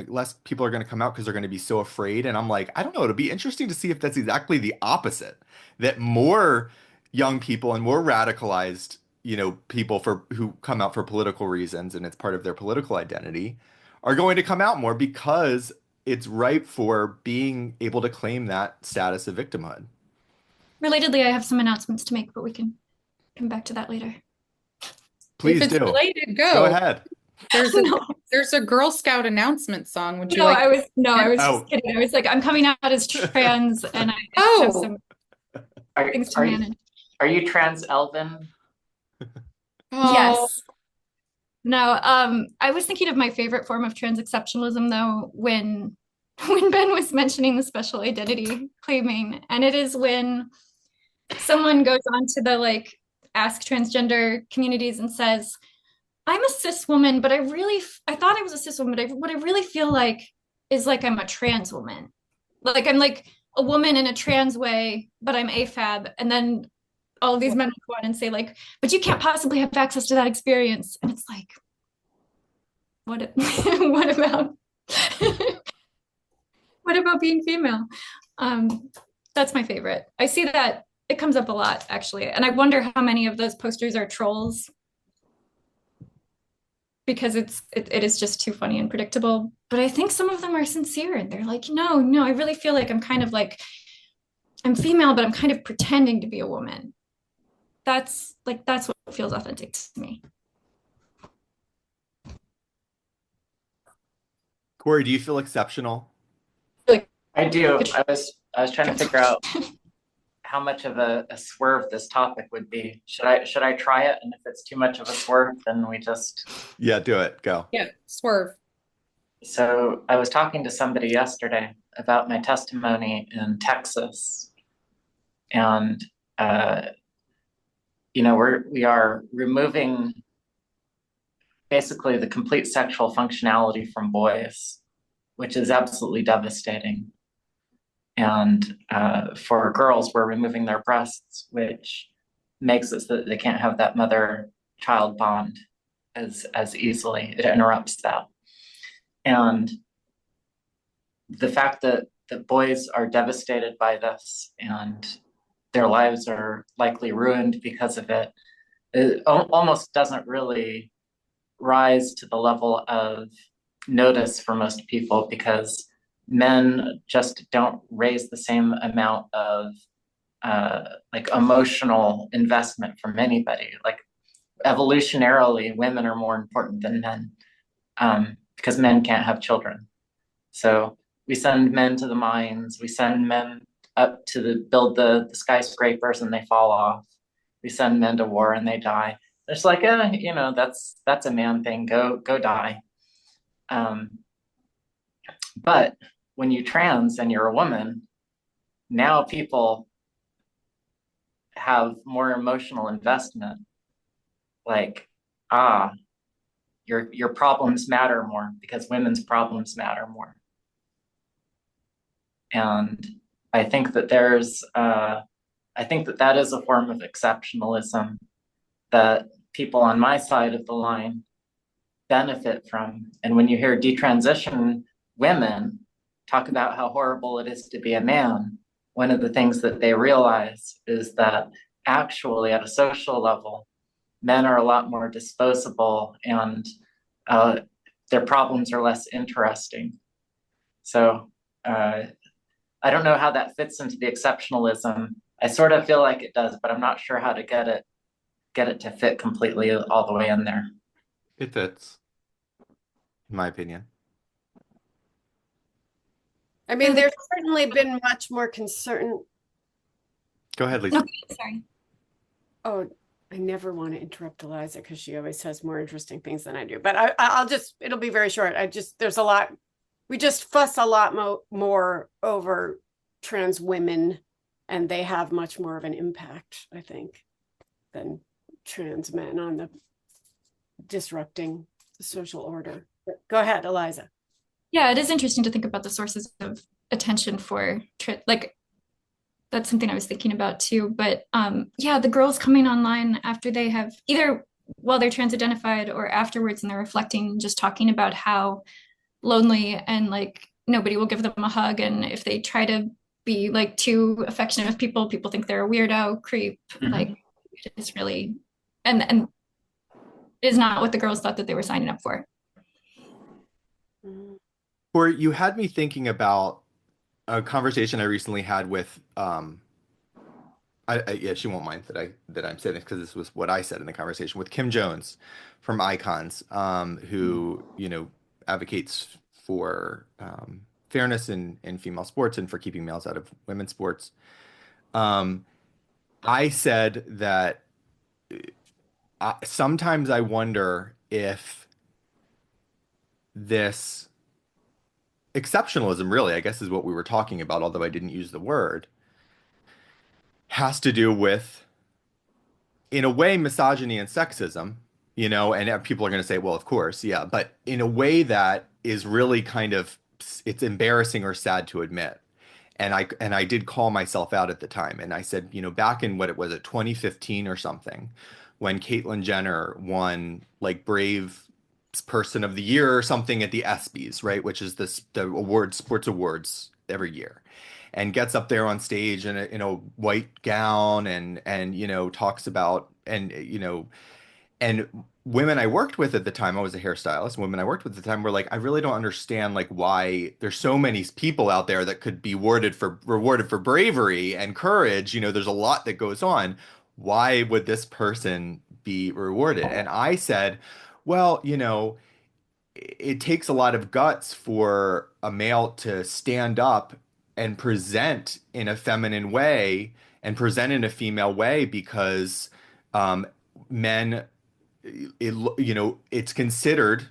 A: Less people are going to come out because they're going to be so afraid. And I'm like, I don't know. It'll be interesting to see if that's exactly the opposite, that more young people and more radicalized, you know, people who come out for political reasons and it's part of their political identity are going to come out more because it's ripe for being able to claim that status of victimhood.
E: Relatedly, I have some announcements to make, but we can come back to that later.
B: If
A: Please
B: it's
A: do.
B: related,
A: Go
B: go.
A: ahead.
B: There's a
E: No,
B: there's a Girl Scout announcement song. Would you
E: no,
B: like
E: I was no, I
B: it?
E: was just
A: Oh,
E: kidding. I was like, I'm coming out as trans, and I have
B: Oh,
E: some
C: Are,
E: things to
C: are you,
E: manage.
C: are you trans Elvin?
B: oh,
E: Yes. No, I was thinking of my favorite form of trans exceptionalism though when when Ben was mentioning the special identity claiming, and it is when someone goes on to the like ask transgender communities and says, I'm a cis woman, but I thought I was a cis woman, but what I really feel like is like I'm a trans woman. Like I'm like a woman in a trans way, but I'm AFAB. And then all of these men will go on and say like, but you can't possibly have access to that experience. And it's like, what what about what about being female? Um, that's my favorite. I see that it comes up a lot actually. And I wonder how many of those posters are trolls because it is just too funny and predictable. But I think some of them are sincere and they're like, no, I really feel like I'm kind of like I'm female, but I'm kind of pretending to be a woman. That's what feels authentic to me.
A: Corey, do you feel exceptional?
E: Like
C: I do.
E: a
C: I was trying to
E: trans
C: figure out how much of a swerve this topic would be. Should I try it? And if it's too much of a swerve, then we just.
A: Yeah, do it. Go.
B: yeah, swerve.
C: So I was talking to somebody yesterday about my testimony in Texas, and we are removing basically the complete sexual functionality from boys, which is absolutely devastating. And for girls, we're removing their breasts, which makes it so that they can't have that mother-child bond as easily. It interrupts that. And the fact that boys are devastated by this and their lives are likely ruined because of it, it almost doesn't really rise to the level of notice for most people because men just don't raise the same amount of like emotional investment from anybody. Like evolutionarily, women are more important than men because men can't have children. So we send men to the mines, we send men up to build the skyscrapers and they fall off. We send men to war and they die. It's like, that's a man thing. Go die. But when you trans and you're a woman, now people have more emotional investment. Like, your problems matter more because women's problems matter more. And I think that that is a form of exceptionalism that people on my side of the line benefit from. And when you hear detransition women talk about how horrible it is to be a man, one of the things that they realize is that actually at a social level, men are a lot more disposable and their problems are less interesting. So I don't know how that fits into the exceptionalism. I sort of feel like it does, but I'm not sure how to get it to fit completely all the way in there.
A: It fits, in my opinion.
D: I mean, there's certainly been much more concern.
A: Go ahead, Lisa.
E: No, sorry.
D: Oh, I never want to interrupt Eliza because she always has more interesting things than I do. But I'll just, it'll be very short. There's a lot. We just fuss a lot more over trans women, and they have much more of an impact, I think, than trans men on the disrupting the social order. But go ahead, Eliza.
E: Yeah, it is interesting to think about the sources of attention for like that's something I was thinking about too. But yeah, the girls coming online after they have either while they're trans identified or afterwards, and they're reflecting, just talking about how lonely and like nobody will give them a hug, and if they try to be like too affectionate with people, people think they're a weirdo, creep. Like it's really and is not what the girls thought that they were signing up for.
A: Corey, you had me thinking about a conversation I recently had with yeah, she won't mind that I'm saying this because this was what I said in the conversation with Kim Jones from Icons, who, you know, advocates for fairness in female sports and for keeping males out of women's sports. I said that sometimes I wonder if this exceptionalism, really, I guess is what we were talking about, although I didn't use the word, has to do with, in a way, misogyny and sexism, you know, and people are going to say, well, of course, yeah, but in a way that is really kind of, it's embarrassing or sad to admit. And I did call myself out at the time, and I said, you know, back in what it was, at 2015 or something, when Caitlyn Jenner won like Brave Person of the Year or something at the ESPYs, right, which is the awards, sports awards every year, and gets up there on stage in a white gown and you know talks about and you know and women I worked with at the time, I was a hairstylist. Women I worked with at the time were like, I really don't understand like why there's so many people out there that could be rewarded for bravery and courage. You know, there's a lot that goes on. Why would this person be rewarded? And I said, well, you know, it takes a lot of guts for a male to stand up and present in a feminine way and present in a female way because men you know, it's considered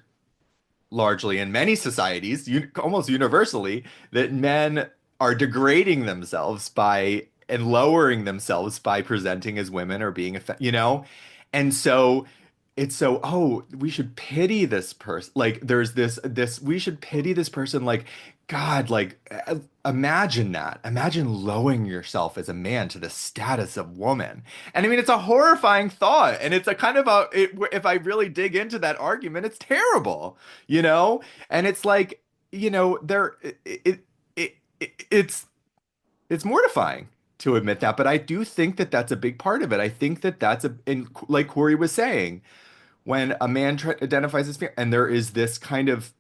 A: largely in many societies, almost universally, that men are degrading themselves by and lowering themselves by presenting as women or being, you know, and so it's so, oh, we should pity this person. Like there's this we should pity this person. Like God, like imagine that. Imagine lowering yourself as a man to the status of woman. And I mean, it's a horrifying thought, and it's a kind of if I really dig into that argument, it's terrible, you know? And it's like, you know, it's mortifying to admit that, but I do think that that's a big part of it. I think that and like Corey was saying, when a man identifies as female, and there is this kind of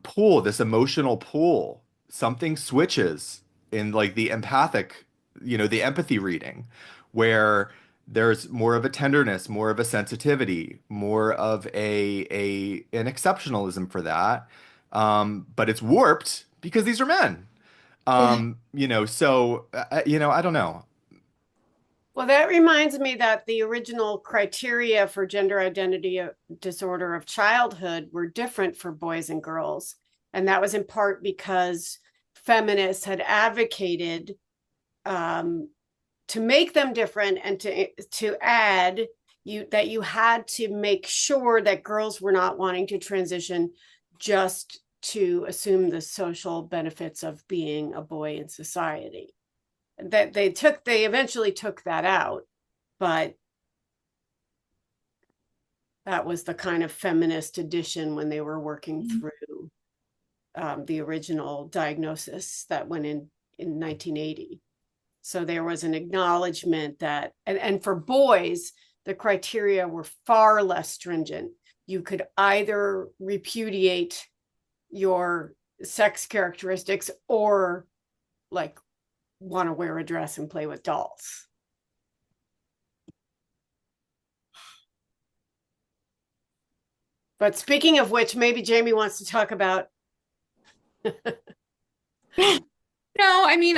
A: pull, this emotional pull, something switches in like the empathic, you know, the empathy reading, where there's more of a tenderness, more of a sensitivity, more of an exceptionalism for that. But it's warped because these are men. You know, so you know, I don't know.
D: Well, that reminds me that the original criteria for gender identity disorder of childhood were different for boys and girls. And that was in part because feminists had advocated to make them different and to add that you had to make sure that girls were not wanting to transition just to assume the social benefits of being a boy in society. That they eventually took that out, but that was the kind of feminist edition when they were working through the original diagnosis that went in 1980. So there was an acknowledgement that, and for boys, the criteria were far less stringent. You could either repudiate your sex characteristics or like want to wear a dress and play with dolls. But speaking of which, maybe Jamie wants to talk about
B: No, I mean,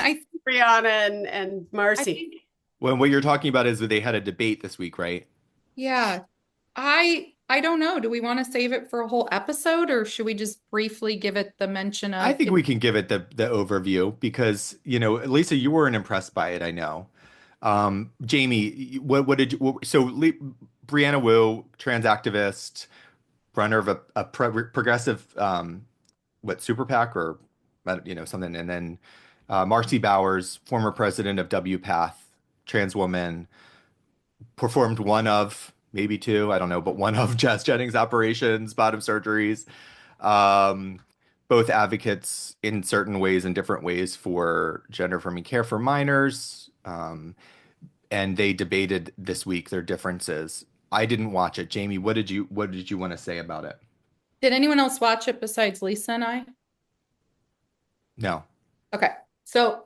D: Brianna and
B: I
D: Marci.
B: think,
A: When what you're talking about is that they had a debate this week, right?
B: yeah, I don't know. Do we want to save it for a whole episode, or should we just briefly give it the mention
A: I
B: of,
A: think we can give it the overview because, Lisa, you weren't impressed by it, I know. Jamie, what did you, Brianna Wu, trans activist, runner of a progressive super PAC or something, and then Marci Bowers, former president of WPATH, trans woman, performed one of maybe two, I don't know, but one of Jess Jennings' operations, bottom surgeries. Um, Both advocates in certain ways and different ways for gender-affirming care for minors. And they debated this week their differences. I didn't watch it. Jamie, what did you want to say about it?
B: did anyone else watch it besides Lisa and I?
A: No.
B: Okay. So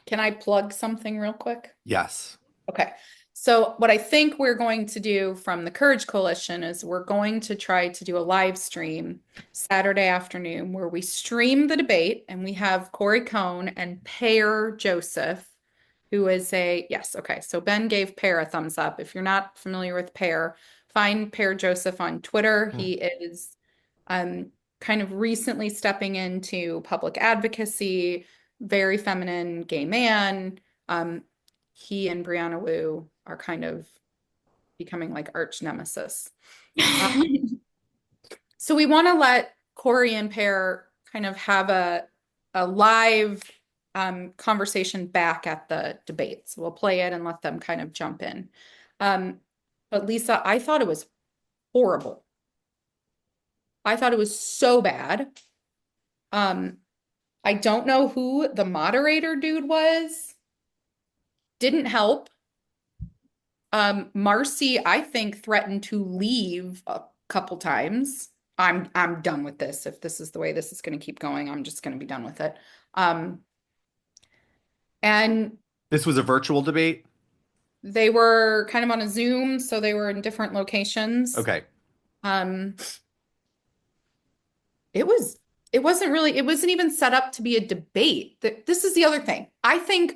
B: can I plug something real quick?
A: Yes.
B: Okay. So what I think we're going to do from the Courage Coalition is we're going to try to do a live stream Saturday afternoon where we stream the debate and we have Corey Cohn and Pear Joseph, who is yes, okay. So Ben gave Pear a thumbs up. If you're not familiar with Pear, find Pear Joseph on Twitter.
A: Hmm.
B: He is kind of recently stepping into public advocacy, very feminine gay man. He and Brianna Wu are kind of becoming like arch nemesis. So we want to let Corey and Pear kind of have a live conversation back at the debates. We'll play it and let them kind of jump in. But Lisa, I thought it was horrible. I thought it was so bad. I don't know who the moderator dude was. Didn't help. Marci, I think, threatened to leave a couple times. I'm done with this. If this is the way this is going to keep going, I'm just going to be done with it. And
A: This was a virtual debate?
B: they were kind of on a Zoom, so they were in different locations.
A: Okay.
B: Um, it wasn't even set up to be a debate. This is the other thing. I think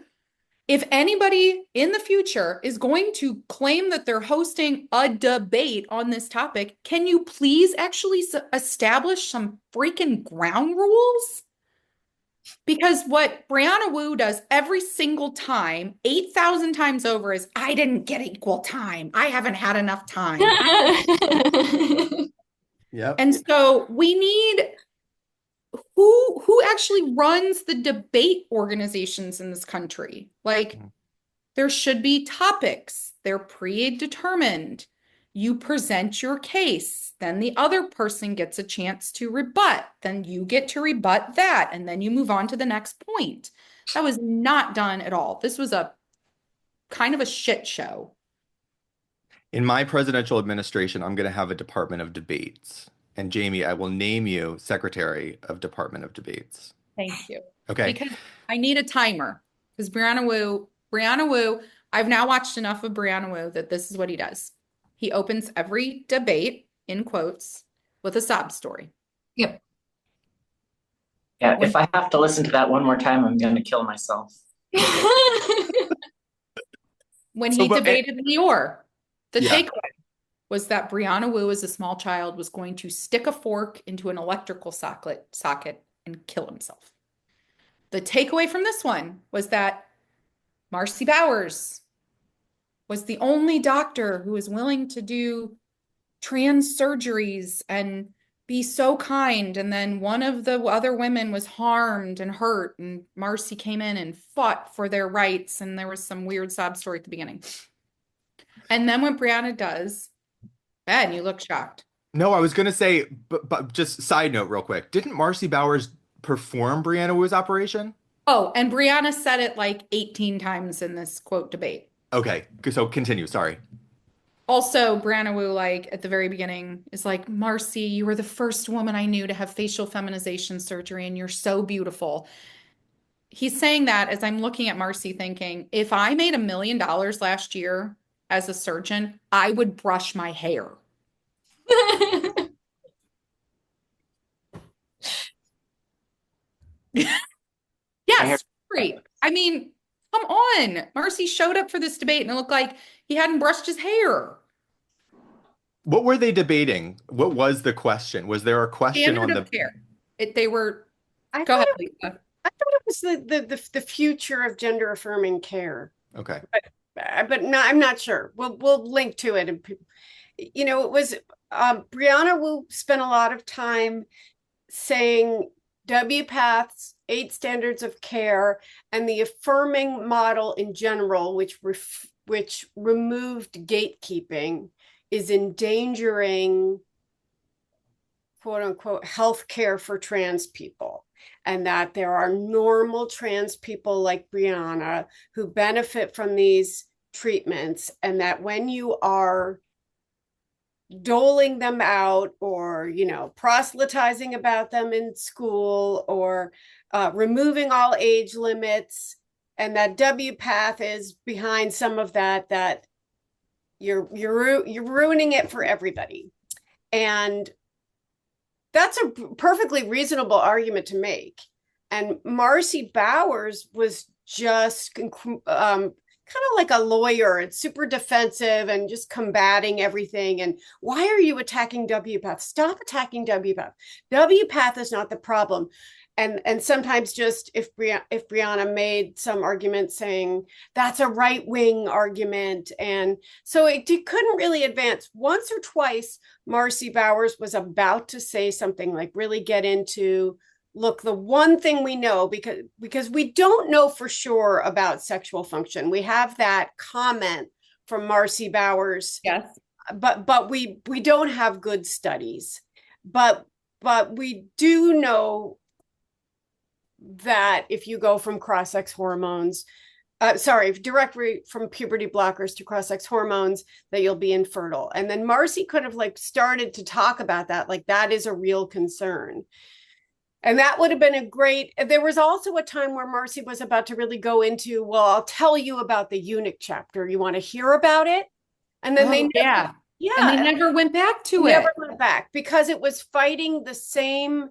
B: if anybody in the future is going to claim that they're hosting a debate on this topic, can you please actually establish some freaking ground rules? Because what Brianna Wu does every single time, 8,000 times over, is I didn't get equal time. I haven't had enough time.
A: Yep.
B: And so we need who actually runs the debate organizations in this country? Like, there should be topics. They're predetermined. You present your case, then the other person gets a chance to rebut. Then you get to rebut that, and then you move on to the next point. That was not done at all. This was a kind of a shit show.
A: In my presidential administration, I'm going to have a Department of Debates. And Jamie, I will name you Secretary of Department of Debates.
B: Thank you.
A: Okay.
B: Because I need a timer. Because Brianna Wu, I've now watched enough of Brianna Wu that this is what he does. He opens every debate, in quotes, with a sob story.
E: Yep.
C: Yeah, if I have to listen to that one more time, I'm going to kill myself.
B: When
A: So,
B: he
A: but-
B: debated Lior, the
A: Yeah.
B: takeaway was that Brianna Wu, as a small child, was going to stick a fork into an electrical socket and kill himself. The takeaway from this one was that Marci Bowers was the only doctor who was willing to do trans surgeries and be so kind. And then one of the other women was harmed and hurt, and Marci came in and fought for their rights. And there was some weird sob story at the beginning. And then what Brianna does, Ben, you look shocked.
A: No, I was going to say, but just side note real quick. Didn't Marci Bowers perform Brianna Wu's operation?
B: Oh, and Brianna said it like 18 times in this quote debate.
A: Okay. So continue. Sorry.
B: Also, Brianna Wu, like at the very beginning, is like, Marci, you were the first woman I knew to have facial feminization surgery, and you're so beautiful. he's saying that as I'm looking at Marci thinking, if I made $1 million last year as a surgeon, I would brush my hair. Yes, great. I mean, come on. Marci showed up for this debate and it looked like he hadn't brushed his hair.
A: What were they debating? What was the question? Was there a question
B: Standard
A: on
B: of
A: the?
B: care. They were,
D: I
B: go
D: thought
B: ahead,
D: it,
B: Lisa.
D: I thought it was the future of gender affirming care.
A: Okay.
D: But no, I'm not sure. We'll link to it. And it was Brianna Wu spent a lot of time saying WPATH's 8 standards of care and the affirming model in general, which removed gatekeeping, is endangering quote unquote health care for trans people, and that there are normal trans people like Brianna who benefit from these treatments, and that when you are doling them out or proselytizing about them in school or removing all age limits, and that WPATH is behind some of that you're ruining it for everybody. And that's a perfectly reasonable argument to make. And Marci Bowers was just kind of like a lawyer and super defensive and just combating everything. And why are you attacking WPATH? Stop attacking WPATH. WPATH is not the problem. And sometimes just if Brianna made some argument saying that's a right-wing argument, and so it couldn't really advance. Once or twice Marci Bowers was about to say something like really get into, look, the one thing we know, because we don't know for sure about sexual function. We have that comment from Marci Bowers.
B: Yes.
D: But we don't have good studies. But we do know that if you go from cross-sex hormones, directly from puberty blockers to cross-sex hormones, that you'll be infertile. And then Marci could have started to talk about that, like that is a real concern. And that would have been a great, there was also a time where Marci was about to really go into, well, I'll tell you about the eunuch chapter. You want to hear about it? And then they never,
B: and they never went back to it.
D: Never went back because it was fighting the same,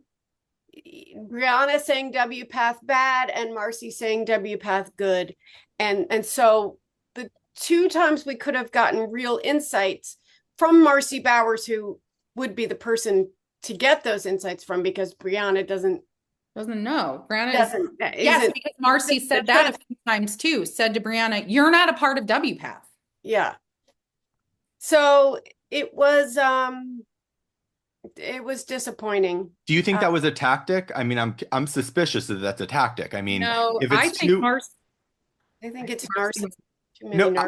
D: Brianna saying WPATH bad and Marci saying WPATH good. And so the 2 times we could have gotten real insights from Marci Bowers, who would be the person to get those insights from, because Brianna doesn't
B: know. Brianna
D: doesn't.
B: Yes, because Marci said that a few times too. Said to Brianna, "You're not a part of WPATH."
D: Yeah. So it was disappointing.
A: Do you think that was a tactic? I mean, I'm suspicious that that's a tactic. I mean,
B: no,
A: if it's
D: I think it's narcissism.
A: No,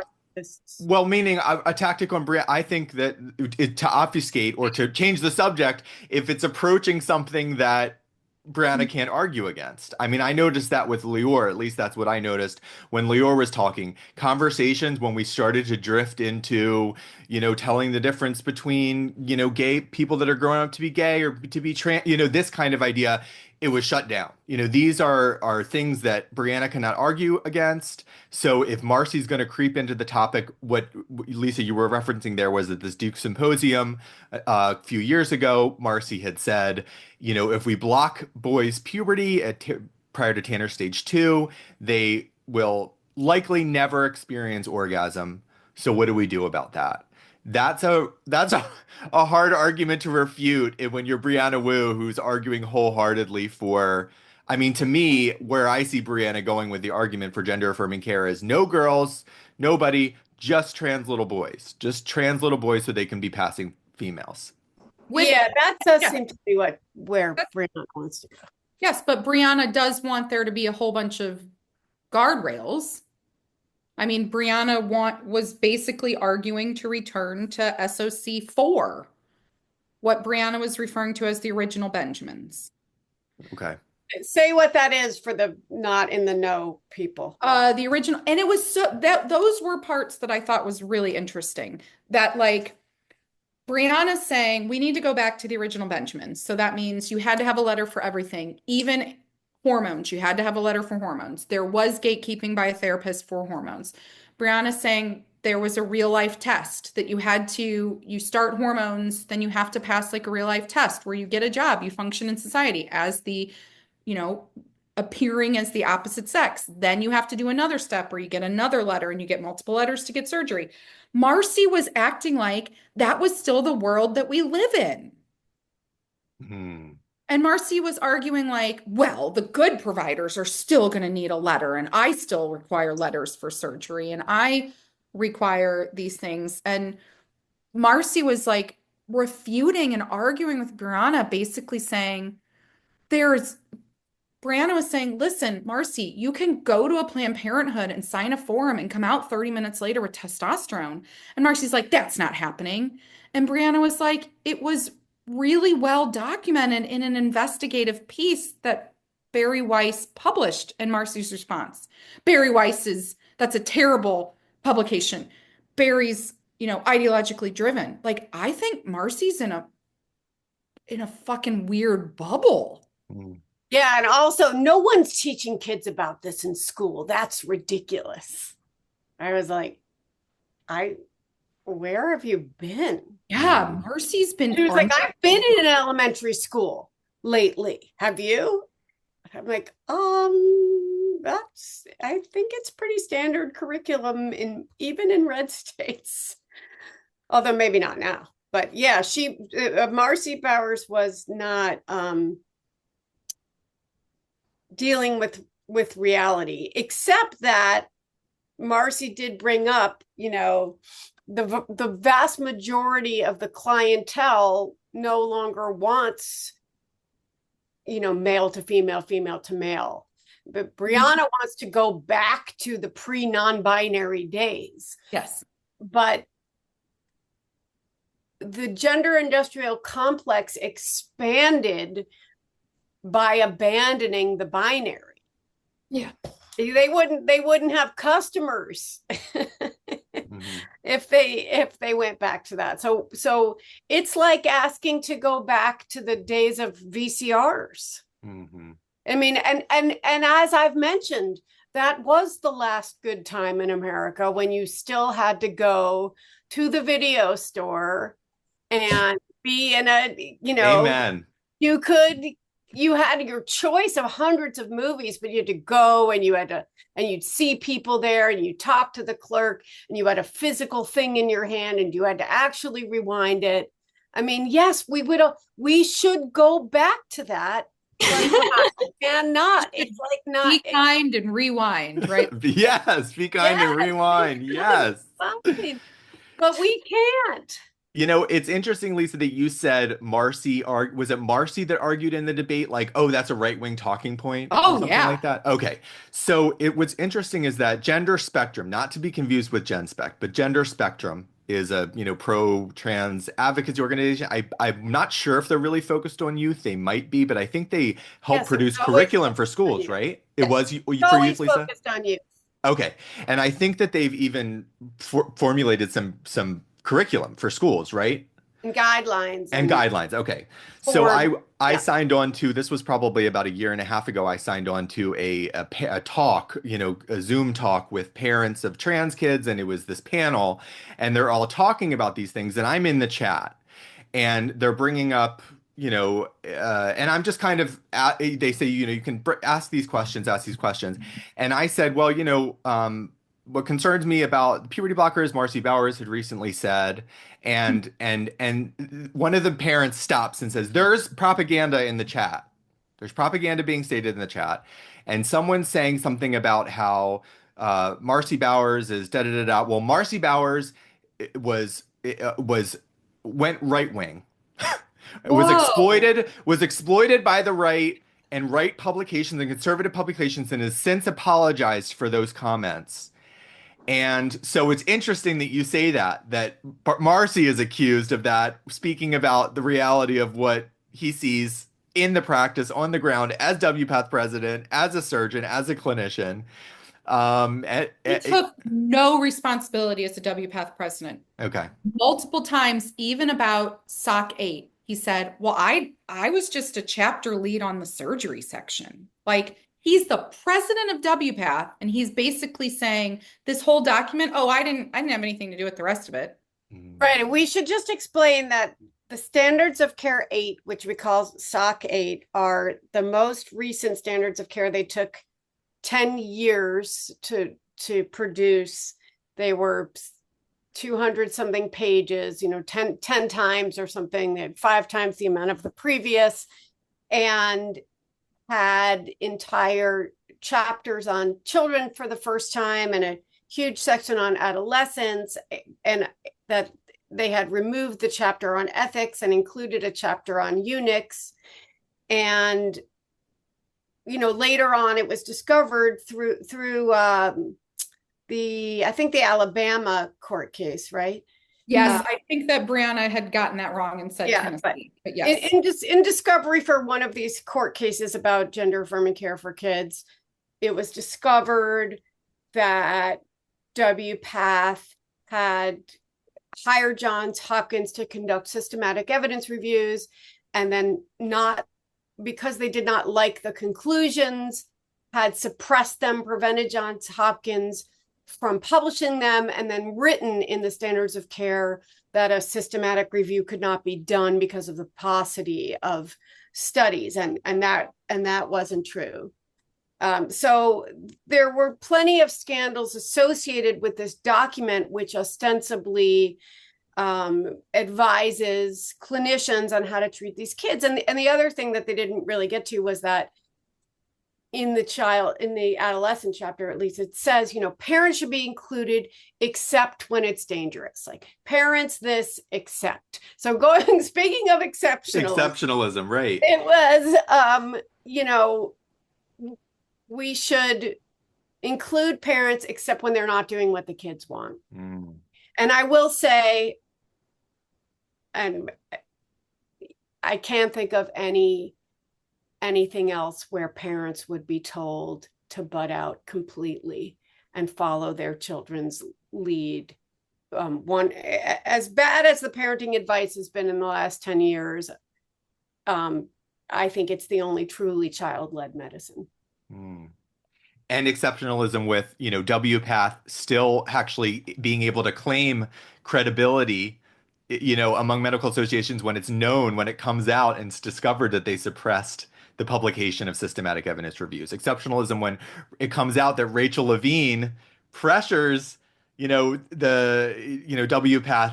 A: well, meaning a tactic on Brianna. I think that to obfuscate or to change the subject, if it's approaching something that Brianna can't argue against. I mean, I noticed that with Lior, at least that's what I noticed when Lior was talking. Conversations when we started to drift into, telling the difference between, gay people that are growing up to be gay or to be trans, this kind of idea, it was shut down. These are things that Brianna cannot argue against. So if Marci's going to creep into the topic, what Lisa, you were referencing there was at this Duke Symposium a few years ago, Marci had said, if we block boys' puberty prior to Tanner stage 2, they will likely never experience orgasm. So what do we do about that? That's a hard argument to refute when you're Brianna Wu, who's arguing wholeheartedly for, I mean, to me, where I see Brianna going with the argument for gender affirming care is no girls, nobody, just trans little boys. Just trans little boys so they can be passing females.
D: That does seem to be where Brianna wants to go.
B: Yes, but Brianna does want there to be a whole bunch of guardrails. I mean, Brianna was basically arguing to return to SOC 4, what Brianna was referring to as the original Benjamins.
A: Okay.
D: Say what that is for the not in the know people.
B: The original, and it was those were parts that I thought was really interesting. That Brianna saying we need to go back to the original Benjamins. So that means you had to have a letter for everything, even hormones. You had to have a letter for hormones. There was gatekeeping by a therapist for hormones. Brianna's saying there was a real life test that you start hormones, then you have to pass like a real life test where you get a job, you function in society as the, you know, appearing as the opposite sex. Then you have to do another step where you get another letter and you get multiple letters to get surgery. Marci was acting like that was still the world that we live in.
A: Hmm.
B: And Marci was arguing like, well, the good providers are still going to need a letter, and I still require letters for surgery, and I require these things. And Marci was like refuting and arguing with Brianna, basically saying, there's Brianna was saying, listen, Marci, you can go to a Planned Parenthood and sign a form and come out 30 minutes later with testosterone. And Marci's like, that's not happening. And Brianna was like, it was really well documented in an investigative piece that Barry Weiss published. And Marci's response, Barry Weiss that's a terrible publication. Barry's, ideologically driven. Like, I think Marci's in a fucking weird bubble.
A: Hmm.
D: Yeah, and also no one's teaching kids about this in school. That's ridiculous. I was like, where have you been?
B: Yeah, Marci's been.
D: She was like, I've been in an elementary school lately. Have you? I'm like, I think it's pretty standard curriculum even in red states. Although maybe not now. But yeah, Marci Bowers was not dealing with reality, except that Marci did bring up, the vast majority of the clientele no longer wants, male to female, female to male. But Brianna wants to go back to the pre-non-binary days.
B: Yes.
D: But the gender industrial complex expanded by abandoning the binary.
B: Yeah.
D: They wouldn't have customers if they went back to that. So it's like asking to go back to the days of VCRs.
A: Mm-hmm.
D: I mean, and as I've mentioned, that was the last good time in America, when you still had to go to the video store and be in a,
A: Amen.
D: You had your choice of hundreds of movies, but you had to go and you'd see people there and you talk to the clerk and you had a physical thing in your hand and you had to actually rewind it. I mean, yes, we should go back to that. And not. It's like not.
B: Be kind and rewind, right?
A: Yes, be kind and rewind. Yes.
D: But we can't.
A: It's interesting, Lisa, that you said Marci, was it Marci that argued in the debate, like, oh, that's a right-wing talking point?
B: Oh,
A: or something
B: yeah.
A: like that? Okay. So what's interesting is that gender spectrum, not to be confused with Gen Spec, but gender spectrum is a, pro-trans advocacy organization. I'm not sure if they're really focused on youth. They might be, but I think they help produce curriculum for schools, right? It was for youth, Lisa?
D: Focused on youth.
A: Okay. And I think that they've even formulated some curriculum for schools, right?
D: And guidelines.
A: And guidelines. Okay. So I signed on to, this was probably about a year and a half ago, I signed on to a talk, a Zoom talk with parents of trans kids. And it was this panel and they're all talking about these things. And I'm in the chat and they're bringing up, and I'm just kind of, they say, you can ask these questions. And I said, well, what concerns me about puberty blockers, Marci Bowers had recently said, and one of the parents stops and says, there's propaganda in the chat. There's propaganda being stated in the chat. And someone's saying something about how Marci Bowers is da-da-da-da. Well, Marci Bowers went right wing. was exploited by the right and right publications and conservative publications and has since apologized for those comments. And so it's interesting that you say that Marci is accused of that, speaking about the reality of what he sees in the practice on the ground as WPATH president, as a surgeon, as a clinician.
B: He took no responsibility as a WPATH president.
A: Okay.
B: Multiple times, even about SOC 8. he said, well, I was just a chapter lead on the surgery section. Like, he's the president of WPATH, and he's basically saying this whole document, oh, I didn't have anything to do with the rest of it.
D: Right. And we should just explain that the Standards of Care 8, which we call SOC 8, are the most recent standards of care. They took 10 years to produce. They were 200 something pages, 10 times or something. They had 5 times the amount of the previous, and had entire chapters on children for the first time and a huge section on adolescents, and that they had removed the chapter on ethics and included a chapter on eunuchs. And later on it was discovered through I think the Alabama court case, right?
B: Yes, I think that Brianna had gotten that wrong and said Tennessee, but yes.
D: In discovery for one of these court cases about gender-affirming care for kids, it was discovered that WPATH had hired Johns Hopkins to conduct systematic evidence reviews, and then because they did not like the conclusions, had suppressed them, prevented Johns Hopkins from publishing them, and then written in the standards of care that a systematic review could not be done because of the paucity of studies, and that wasn't true. So there were plenty of scandals associated with this document, which ostensibly advises clinicians on how to treat these kids. And the other thing that they didn't really get to was that in the adolescent chapter, at least, it says, parents should be included except when it's dangerous. Like, parents this, except. So speaking of
A: exceptionalism, right.
D: It was, we should include parents except when they're not doing what the kids want. And I will say, and I can't think of anything else where parents would be told to butt out completely and follow their children's lead. As bad as the parenting advice has been in the last 10 years, I think it's the only truly child-led medicine.
A: And exceptionalism with, WPATH still actually being able to claim credibility, among medical associations when it comes out and it's discovered that they suppressed the publication of systematic evidence reviews. Exceptionalism when it comes out that Rachel Levine pressures, WPATH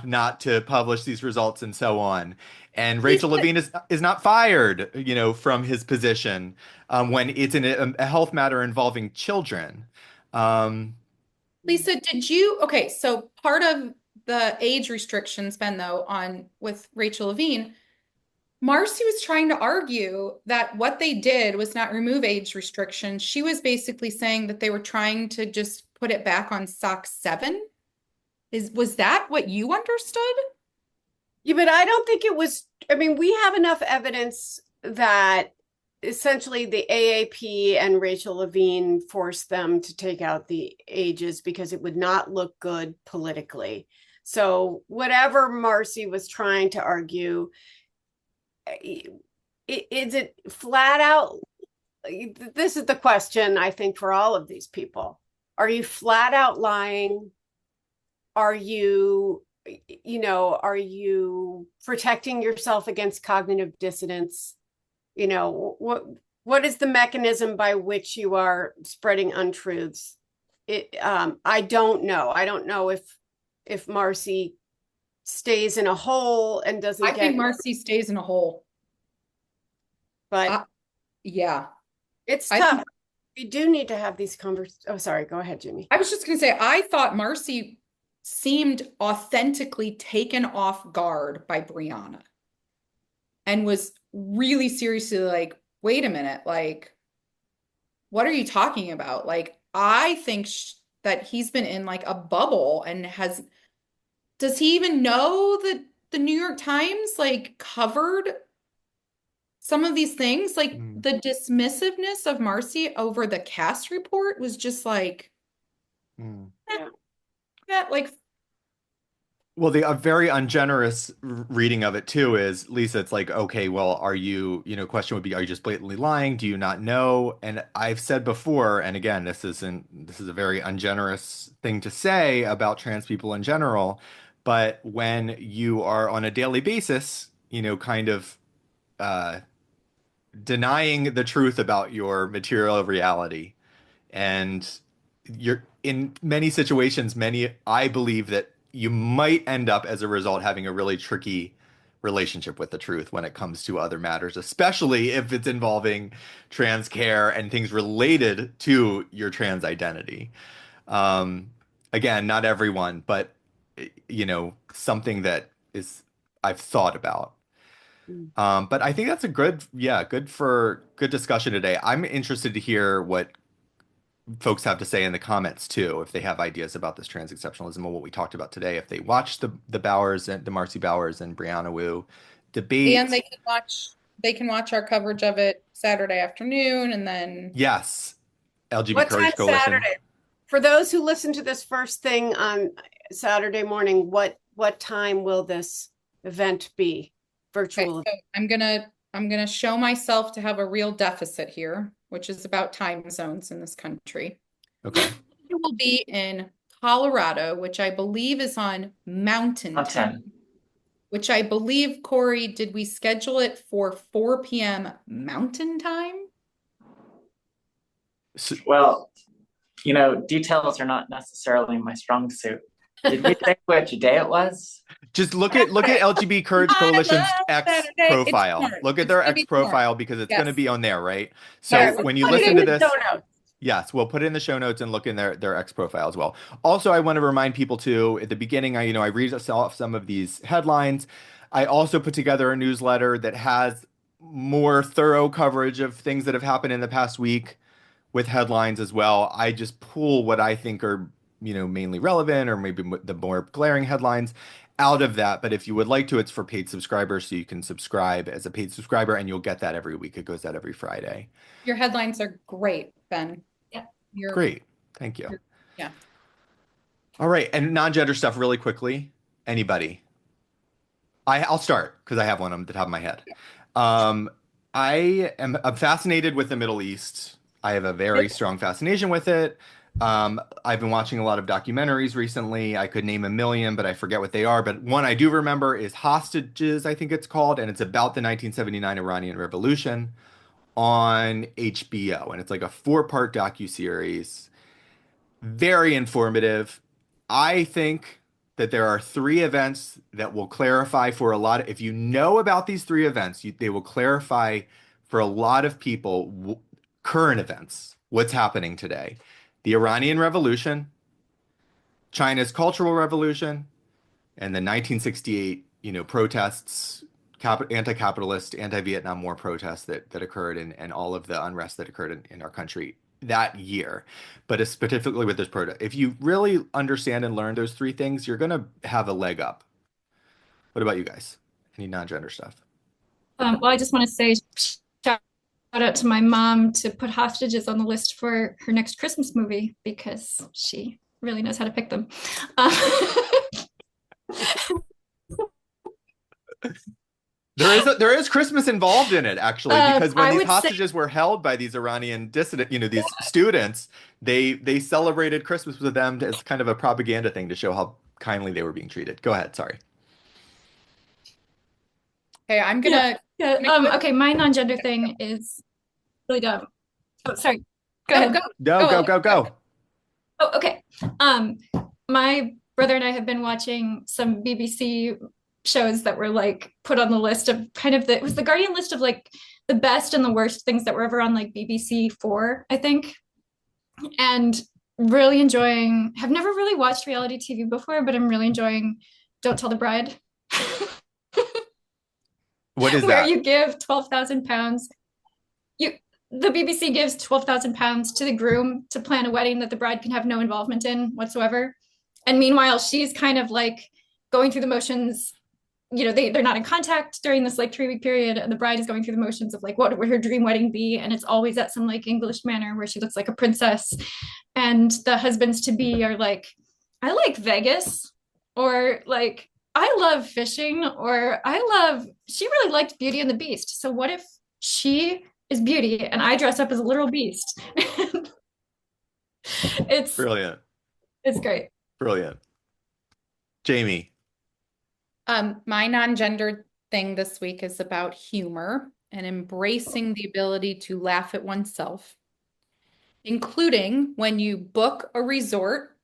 A: not to publish these results and so on. And Rachel Levine is not fired, from his position when it's in a health matter involving children.
B: Lisa, so part of the age restrictions, Ben, though, with Rachel Levine, Marci was trying to argue that what they did was not remove age restrictions. She was basically saying that they were trying to just put it back on SOC 7. Was that what you understood?
D: Yeah, but I don't think it was. I mean, we have enough evidence that essentially the AAP and Rachel Levine forced them to take out the ages because it would not look good politically. So whatever Marci was trying to argue, is it flat out? This is the question, I think, for all of these people. Are you flat out lying? Are you protecting yourself against cognitive dissonance? What is the mechanism by which you are spreading untruths? I don't know. I don't know if Marci stays in a hole and doesn't
B: I think Marci stays in a hole.
D: But
B: yeah,
D: it's tough. We do need to have these conversations. Oh, sorry. Go ahead, Jimmy.
B: I was just going to say, I thought Marci seemed authentically taken off guard by Brianna and was really seriously like, wait a minute, like, what are you talking about? Like, I think that he's been in like a bubble and does he even know that the New York Times like covered some of these things? Like the dismissiveness of Marci over the Cass report was just like, like,
A: Well, a very ungenerous reading of it too is, Lisa, it's like, okay, well, are you, question would be, are you just blatantly lying? Do you not know? And I've said before, and again, this is a very ungenerous thing to say about trans people in general, but when you are on a daily basis, kind of uh, denying the truth about your material reality, and you're in many situations, I believe that you might end up as a result having a really tricky relationship with the truth when it comes to other matters, especially if it's involving trans care and things related to your trans identity. Um, Again, not everyone, but something that is I've thought about.
D: Mm.
A: But I think that's a good discussion today. I'm interested to hear what folks have to say in the comments too, if they have ideas about this trans exceptionalism and what we talked about today, if they watched the Bowers and the Marci Bowers and Brianna Wu
B: And
A: debate.
B: they can watch our coverage of it Saturday afternoon and then
A: Yes, LGBT
D: What time
A: Courage Coalition.
D: Saturday? For those who listen to this first thing on Saturday morning, what time will this event be?
B: okay,
D: Virtual.
B: so I'm gonna show myself to have a real deficit here, which is about time zones in this country.
A: Okay.
B: It will be in Colorado, which I believe is on Mountain Time, which I believe, Corey, did we schedule it for 4 p.m. Mountain Time?
A: So,
C: Well, details are not necessarily my strong suit. Did we say which day it was?
A: just look at LGBT Courage Coalition's X
B: Saturday. It's
A: profile.
B: tomorrow.
A: Look at
B: It's
A: their
B: gonna
A: X
B: be tomorrow.
A: profile because it's going to
B: Yes.
A: be on there, right? So
B: Yes.
A: when you
D: Put it
A: listen
D: in
A: to
D: the
A: this,
D: show notes.
A: yes, we'll put it in the show notes and look in their X profile as well. Also, I want to remind people too, at the beginning, I read off some of these headlines. I also put together a newsletter that has more thorough coverage of things that have happened in the past week with headlines as well. I just pull what I think are, mainly relevant or maybe the more glaring headlines out of that. But if you would like to, it's for paid subscribers, so you can subscribe as a paid subscriber and you'll get that every week. It goes out every Friday.
B: Your headlines are great, Ben.
E: Yeah.
A: Great. Thank you.
B: Yeah.
A: All right. And non-gender stuff really quickly. Anybody? I'll start because I have one on the top of my head. Um, I'm fascinated with the Middle East. I have a very strong fascination with it. I've been watching a lot of documentaries recently. I could name a million, but I forget what they are. But one I do remember is Hostages, I think it's called, and it's about the 1979 Iranian Revolution on HBO. And it's like a four-part docuseries, very informative. I think that there are three events that will clarify for a lot of, if you know about these three events, they will clarify for a lot of people current events, what's happening today. The Iranian Revolution, China's Cultural Revolution, and the 1968, anti-capitalist, anti-Vietnam War protests that occurred and all of the unrest that occurred in our country that year. But specifically with this protest, if you really understand and learn those three things, you're going to have a leg up. What about you guys? Any non-gender stuff?
E: Well, I just want to say shout out to my mom to put Hostages on the list for her next Christmas movie because she really knows how to pick them.
A: There is Christmas involved in it, actually, because when
E: I
A: these
E: would say-
A: hostages were held by these Iranian dissident, these students, they celebrated Christmas with them as kind of a propaganda thing to show how kindly they were being treated. Go ahead, sorry.
B: Okay, I'm gonna.
E: Okay, my non-gender thing is really dumb. Oh, sorry. Go ahead.
A: Go.
E: Oh, okay. My brother and I have been watching some BBC shows that were like put on the list of kind of it was the Guardian list of like the best and the worst things that were ever on like BBC 4, I think. And really enjoying, have never really watched reality TV before, but I'm really enjoying Don't Tell the Bride.
A: What is
E: where
A: that?
E: you give £12,000. The BBC gives £12,000 to the groom to plan a wedding that the bride can have no involvement in whatsoever. And meanwhile, she's kind of like going through the motions. They're not in contact during this like 3-week period, and the bride is going through the motions of like what would her dream wedding be, and it's always at some like English manor where she looks like a princess, and the husbands to be are like, I like Vegas, or like I love fishing, or she really liked Beauty and the Beast. So what if she is Beauty and I dress up as a literal beast? It's
A: Brilliant.
E: it's great.
A: Brilliant. Jamie.
B: My non-gender thing this week is about humor and embracing the ability to laugh at oneself, including when you book a resort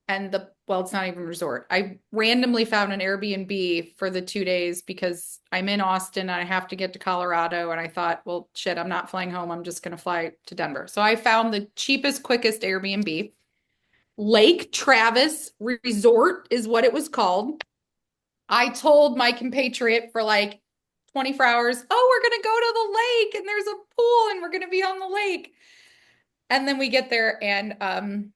B: and well, it's not even a resort. I randomly found an Airbnb for the 2 days because I'm in Austin and I have to get to Colorado. And I thought, well, shit, I'm not flying home. I'm just going to fly to Denver. So I found the cheapest, quickest Airbnb. Lake Travis Resort is what it was called. I told my compatriot for like 24 hours, oh, we're going to go to the lake and there's a pool and we're going to be on the lake. And then we get there and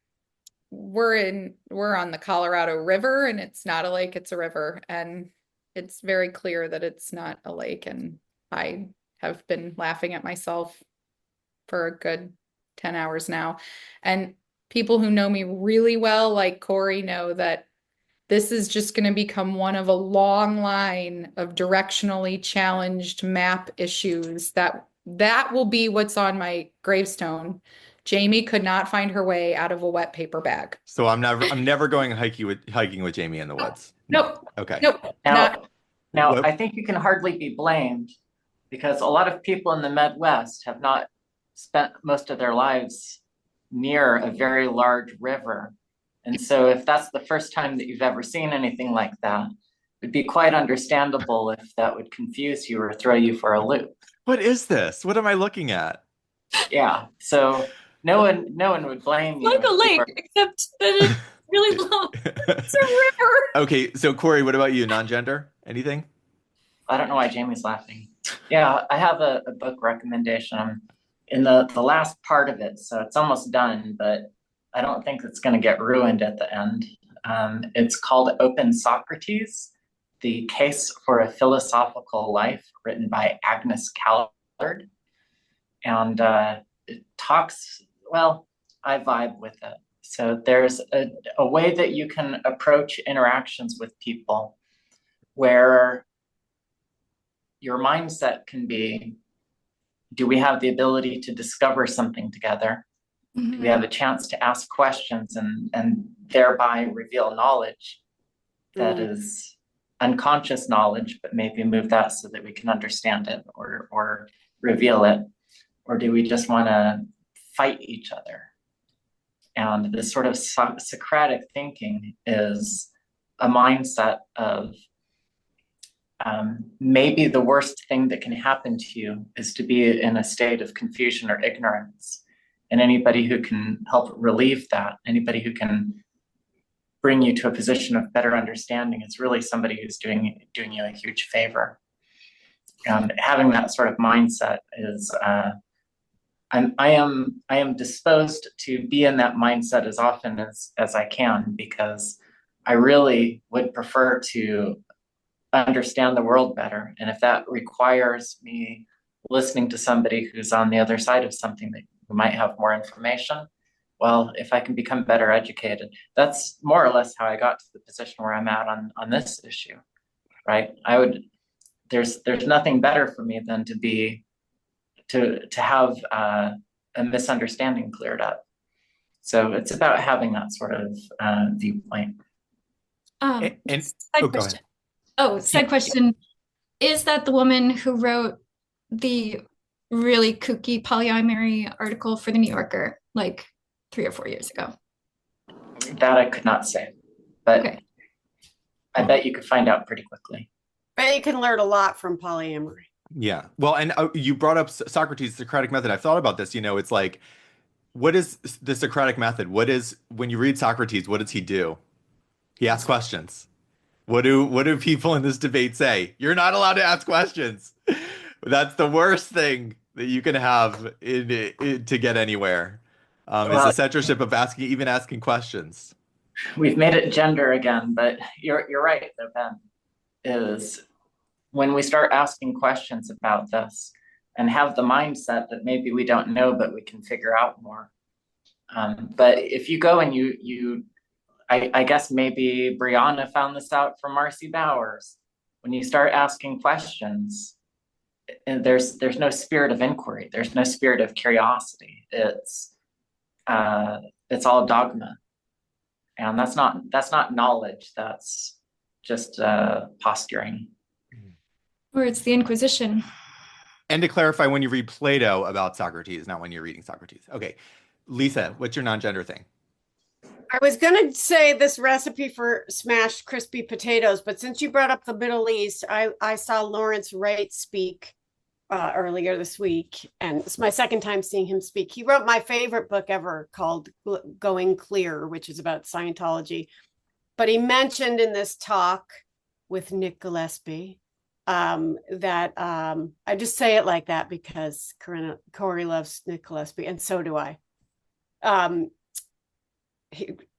B: we're on the Colorado River and it's not a lake, it's a river. And it's very clear that it's not a lake. And I have been laughing at myself for a good 10 hours now. And people who know me really well, like Corey, know that this is just going to become one of a long line of directionally challenged map issues that will be what's on my gravestone. Jamie could not find her way out of a wet paper bag.
A: So I'm never going hiking with Jamie in the woods.
B: Nope.
A: Okay.
B: Nope.
C: Now,
A: What?
C: I think you can hardly be blamed because a lot of people in the Midwest have not spent most of their lives near a very large river. And so if that's the first time that you've ever seen anything like that, it'd be quite understandable if that would confuse you or throw you for a loop.
A: What is this? What am I looking at?
C: Yeah. So no one would blame you.
E: Like a lake, except that it's really long. It's a river.
A: Okay, so Corey, what about you? Non-gender? Anything?
C: I don't know why Jamie's laughing. Yeah, I have a book recommendation. I'm in the last part of it, so it's almost done, but I don't think it's going to get ruined at the end. It's called Open Socrates, The Case for a Philosophical Life, written by Agnes Callard. And it talks, well, I vibe with it. So there's a way that you can approach interactions with people where your mindset can be, do we have the ability to discover something together?
E: Mm-hmm.
C: Do we have a chance to ask questions and thereby reveal knowledge that is unconscious knowledge, but maybe move that so that we can understand it or reveal it? Or do we just want to fight each other? And this sort of Socratic thinking is a mindset of maybe the worst thing that can happen to you is to be in a state of confusion or ignorance. And anybody who can help relieve that, anybody who can bring you to a position of better understanding is really somebody who's doing you a huge favor. And having that sort of mindset is, I am disposed to be in that mindset as often as I can, because I really would prefer to understand the world better. And if that requires me listening to somebody who's on the other side of something who might have more information, well, if I can become better educated, that's more or less how I got to the position where I'm at on this issue, right? There's nothing better for me than to have a misunderstanding cleared up. So it's about having that sort of viewpoint.
E: Side
A: go
E: question.
A: ahead.
E: Oh, side question. Is that the woman who wrote the really kooky polyamory article for the New Yorker like 3 or 4 years ago?
C: That I could not say, but
E: okay.
C: I bet you could find out pretty quickly.
D: But you can learn a lot from polyamory.
A: Yeah. Well, and you brought up Socrates' Socratic method. I've thought about this. It's like, what is the Socratic method? When you read Socrates, what does he do? He asks questions. What do people in this debate say? You're not allowed to ask questions. That's the worst thing that you can have to get anywhere. Is the censorship of asking questions.
C: We've made it gender again, but you're right though, Ben, is when we start asking questions about this and have the mindset that maybe we don't know, but we can figure out more. But if you go and you I guess maybe Brianna found this out from Marci Bowers. When you start asking questions, and there's no spirit of inquiry. There's no spirit of curiosity. It's all dogma, and that's not knowledge. That's just posturing.
E: Or it's the Inquisition.
A: And to clarify, when you read Plato about Socrates, not when you're reading Socrates. Okay, Lisa, what's your non-gender thing?
D: I was going to say this recipe for smashed crispy potatoes, but since you brought up the Middle East, I saw Lawrence Wright speak earlier this week, and it's my second time seeing him speak. He wrote my favorite book ever called Going Clear, which is about Scientology. But he mentioned in this talk with Nick Gillespie that I just say it like that because Corey loves Nick Gillespie, and so do I.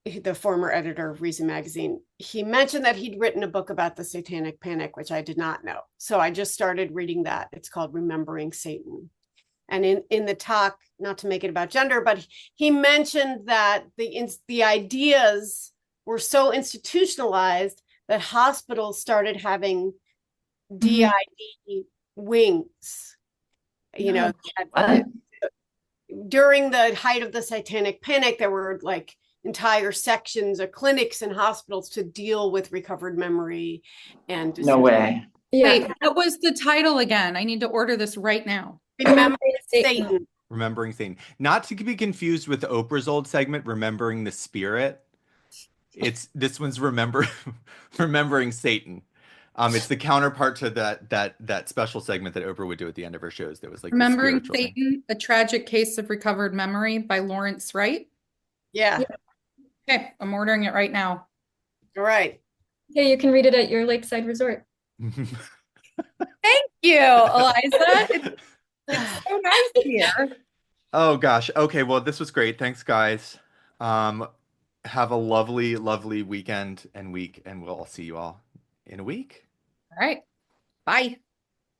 D: The former editor of Reason Magazine, he mentioned that he'd written a book about the Satanic Panic, which I did not know. So I just started reading that. It's called Remembering Satan. And in the talk, not to make it about gender, but he mentioned that the ideas were so institutionalized that hospitals started having DID wings. You know, during the height of the Satanic Panic, there were like entire sections of clinics and hospitals to deal with recovered memory and
C: No way.
E: Yeah.
B: Wait, what was the title again? I need to order this right now.
D: Remembering Satan.
A: Remembering Satan. Not to be confused with Oprah's old segment, Remembering the Spirit. This one's Remembering Satan. It's the counterpart to that special segment that Oprah would do at the end of her shows. That was like the
B: Remembering
A: spiritual thing.
B: Satan, A Tragic Case of Recovered Memory by Lawrence Wright.
D: Yeah.
B: Okay, I'm ordering it right now.
D: All right.
E: Yeah, you can read it at your lakeside resort.
B: Thank you, Eliza. It's so nice here.
A: Oh gosh. Okay, well, this was great. Thanks, guys. Have a lovely, lovely weekend and week, and we'll see you all in a week.
B: All right. Bye.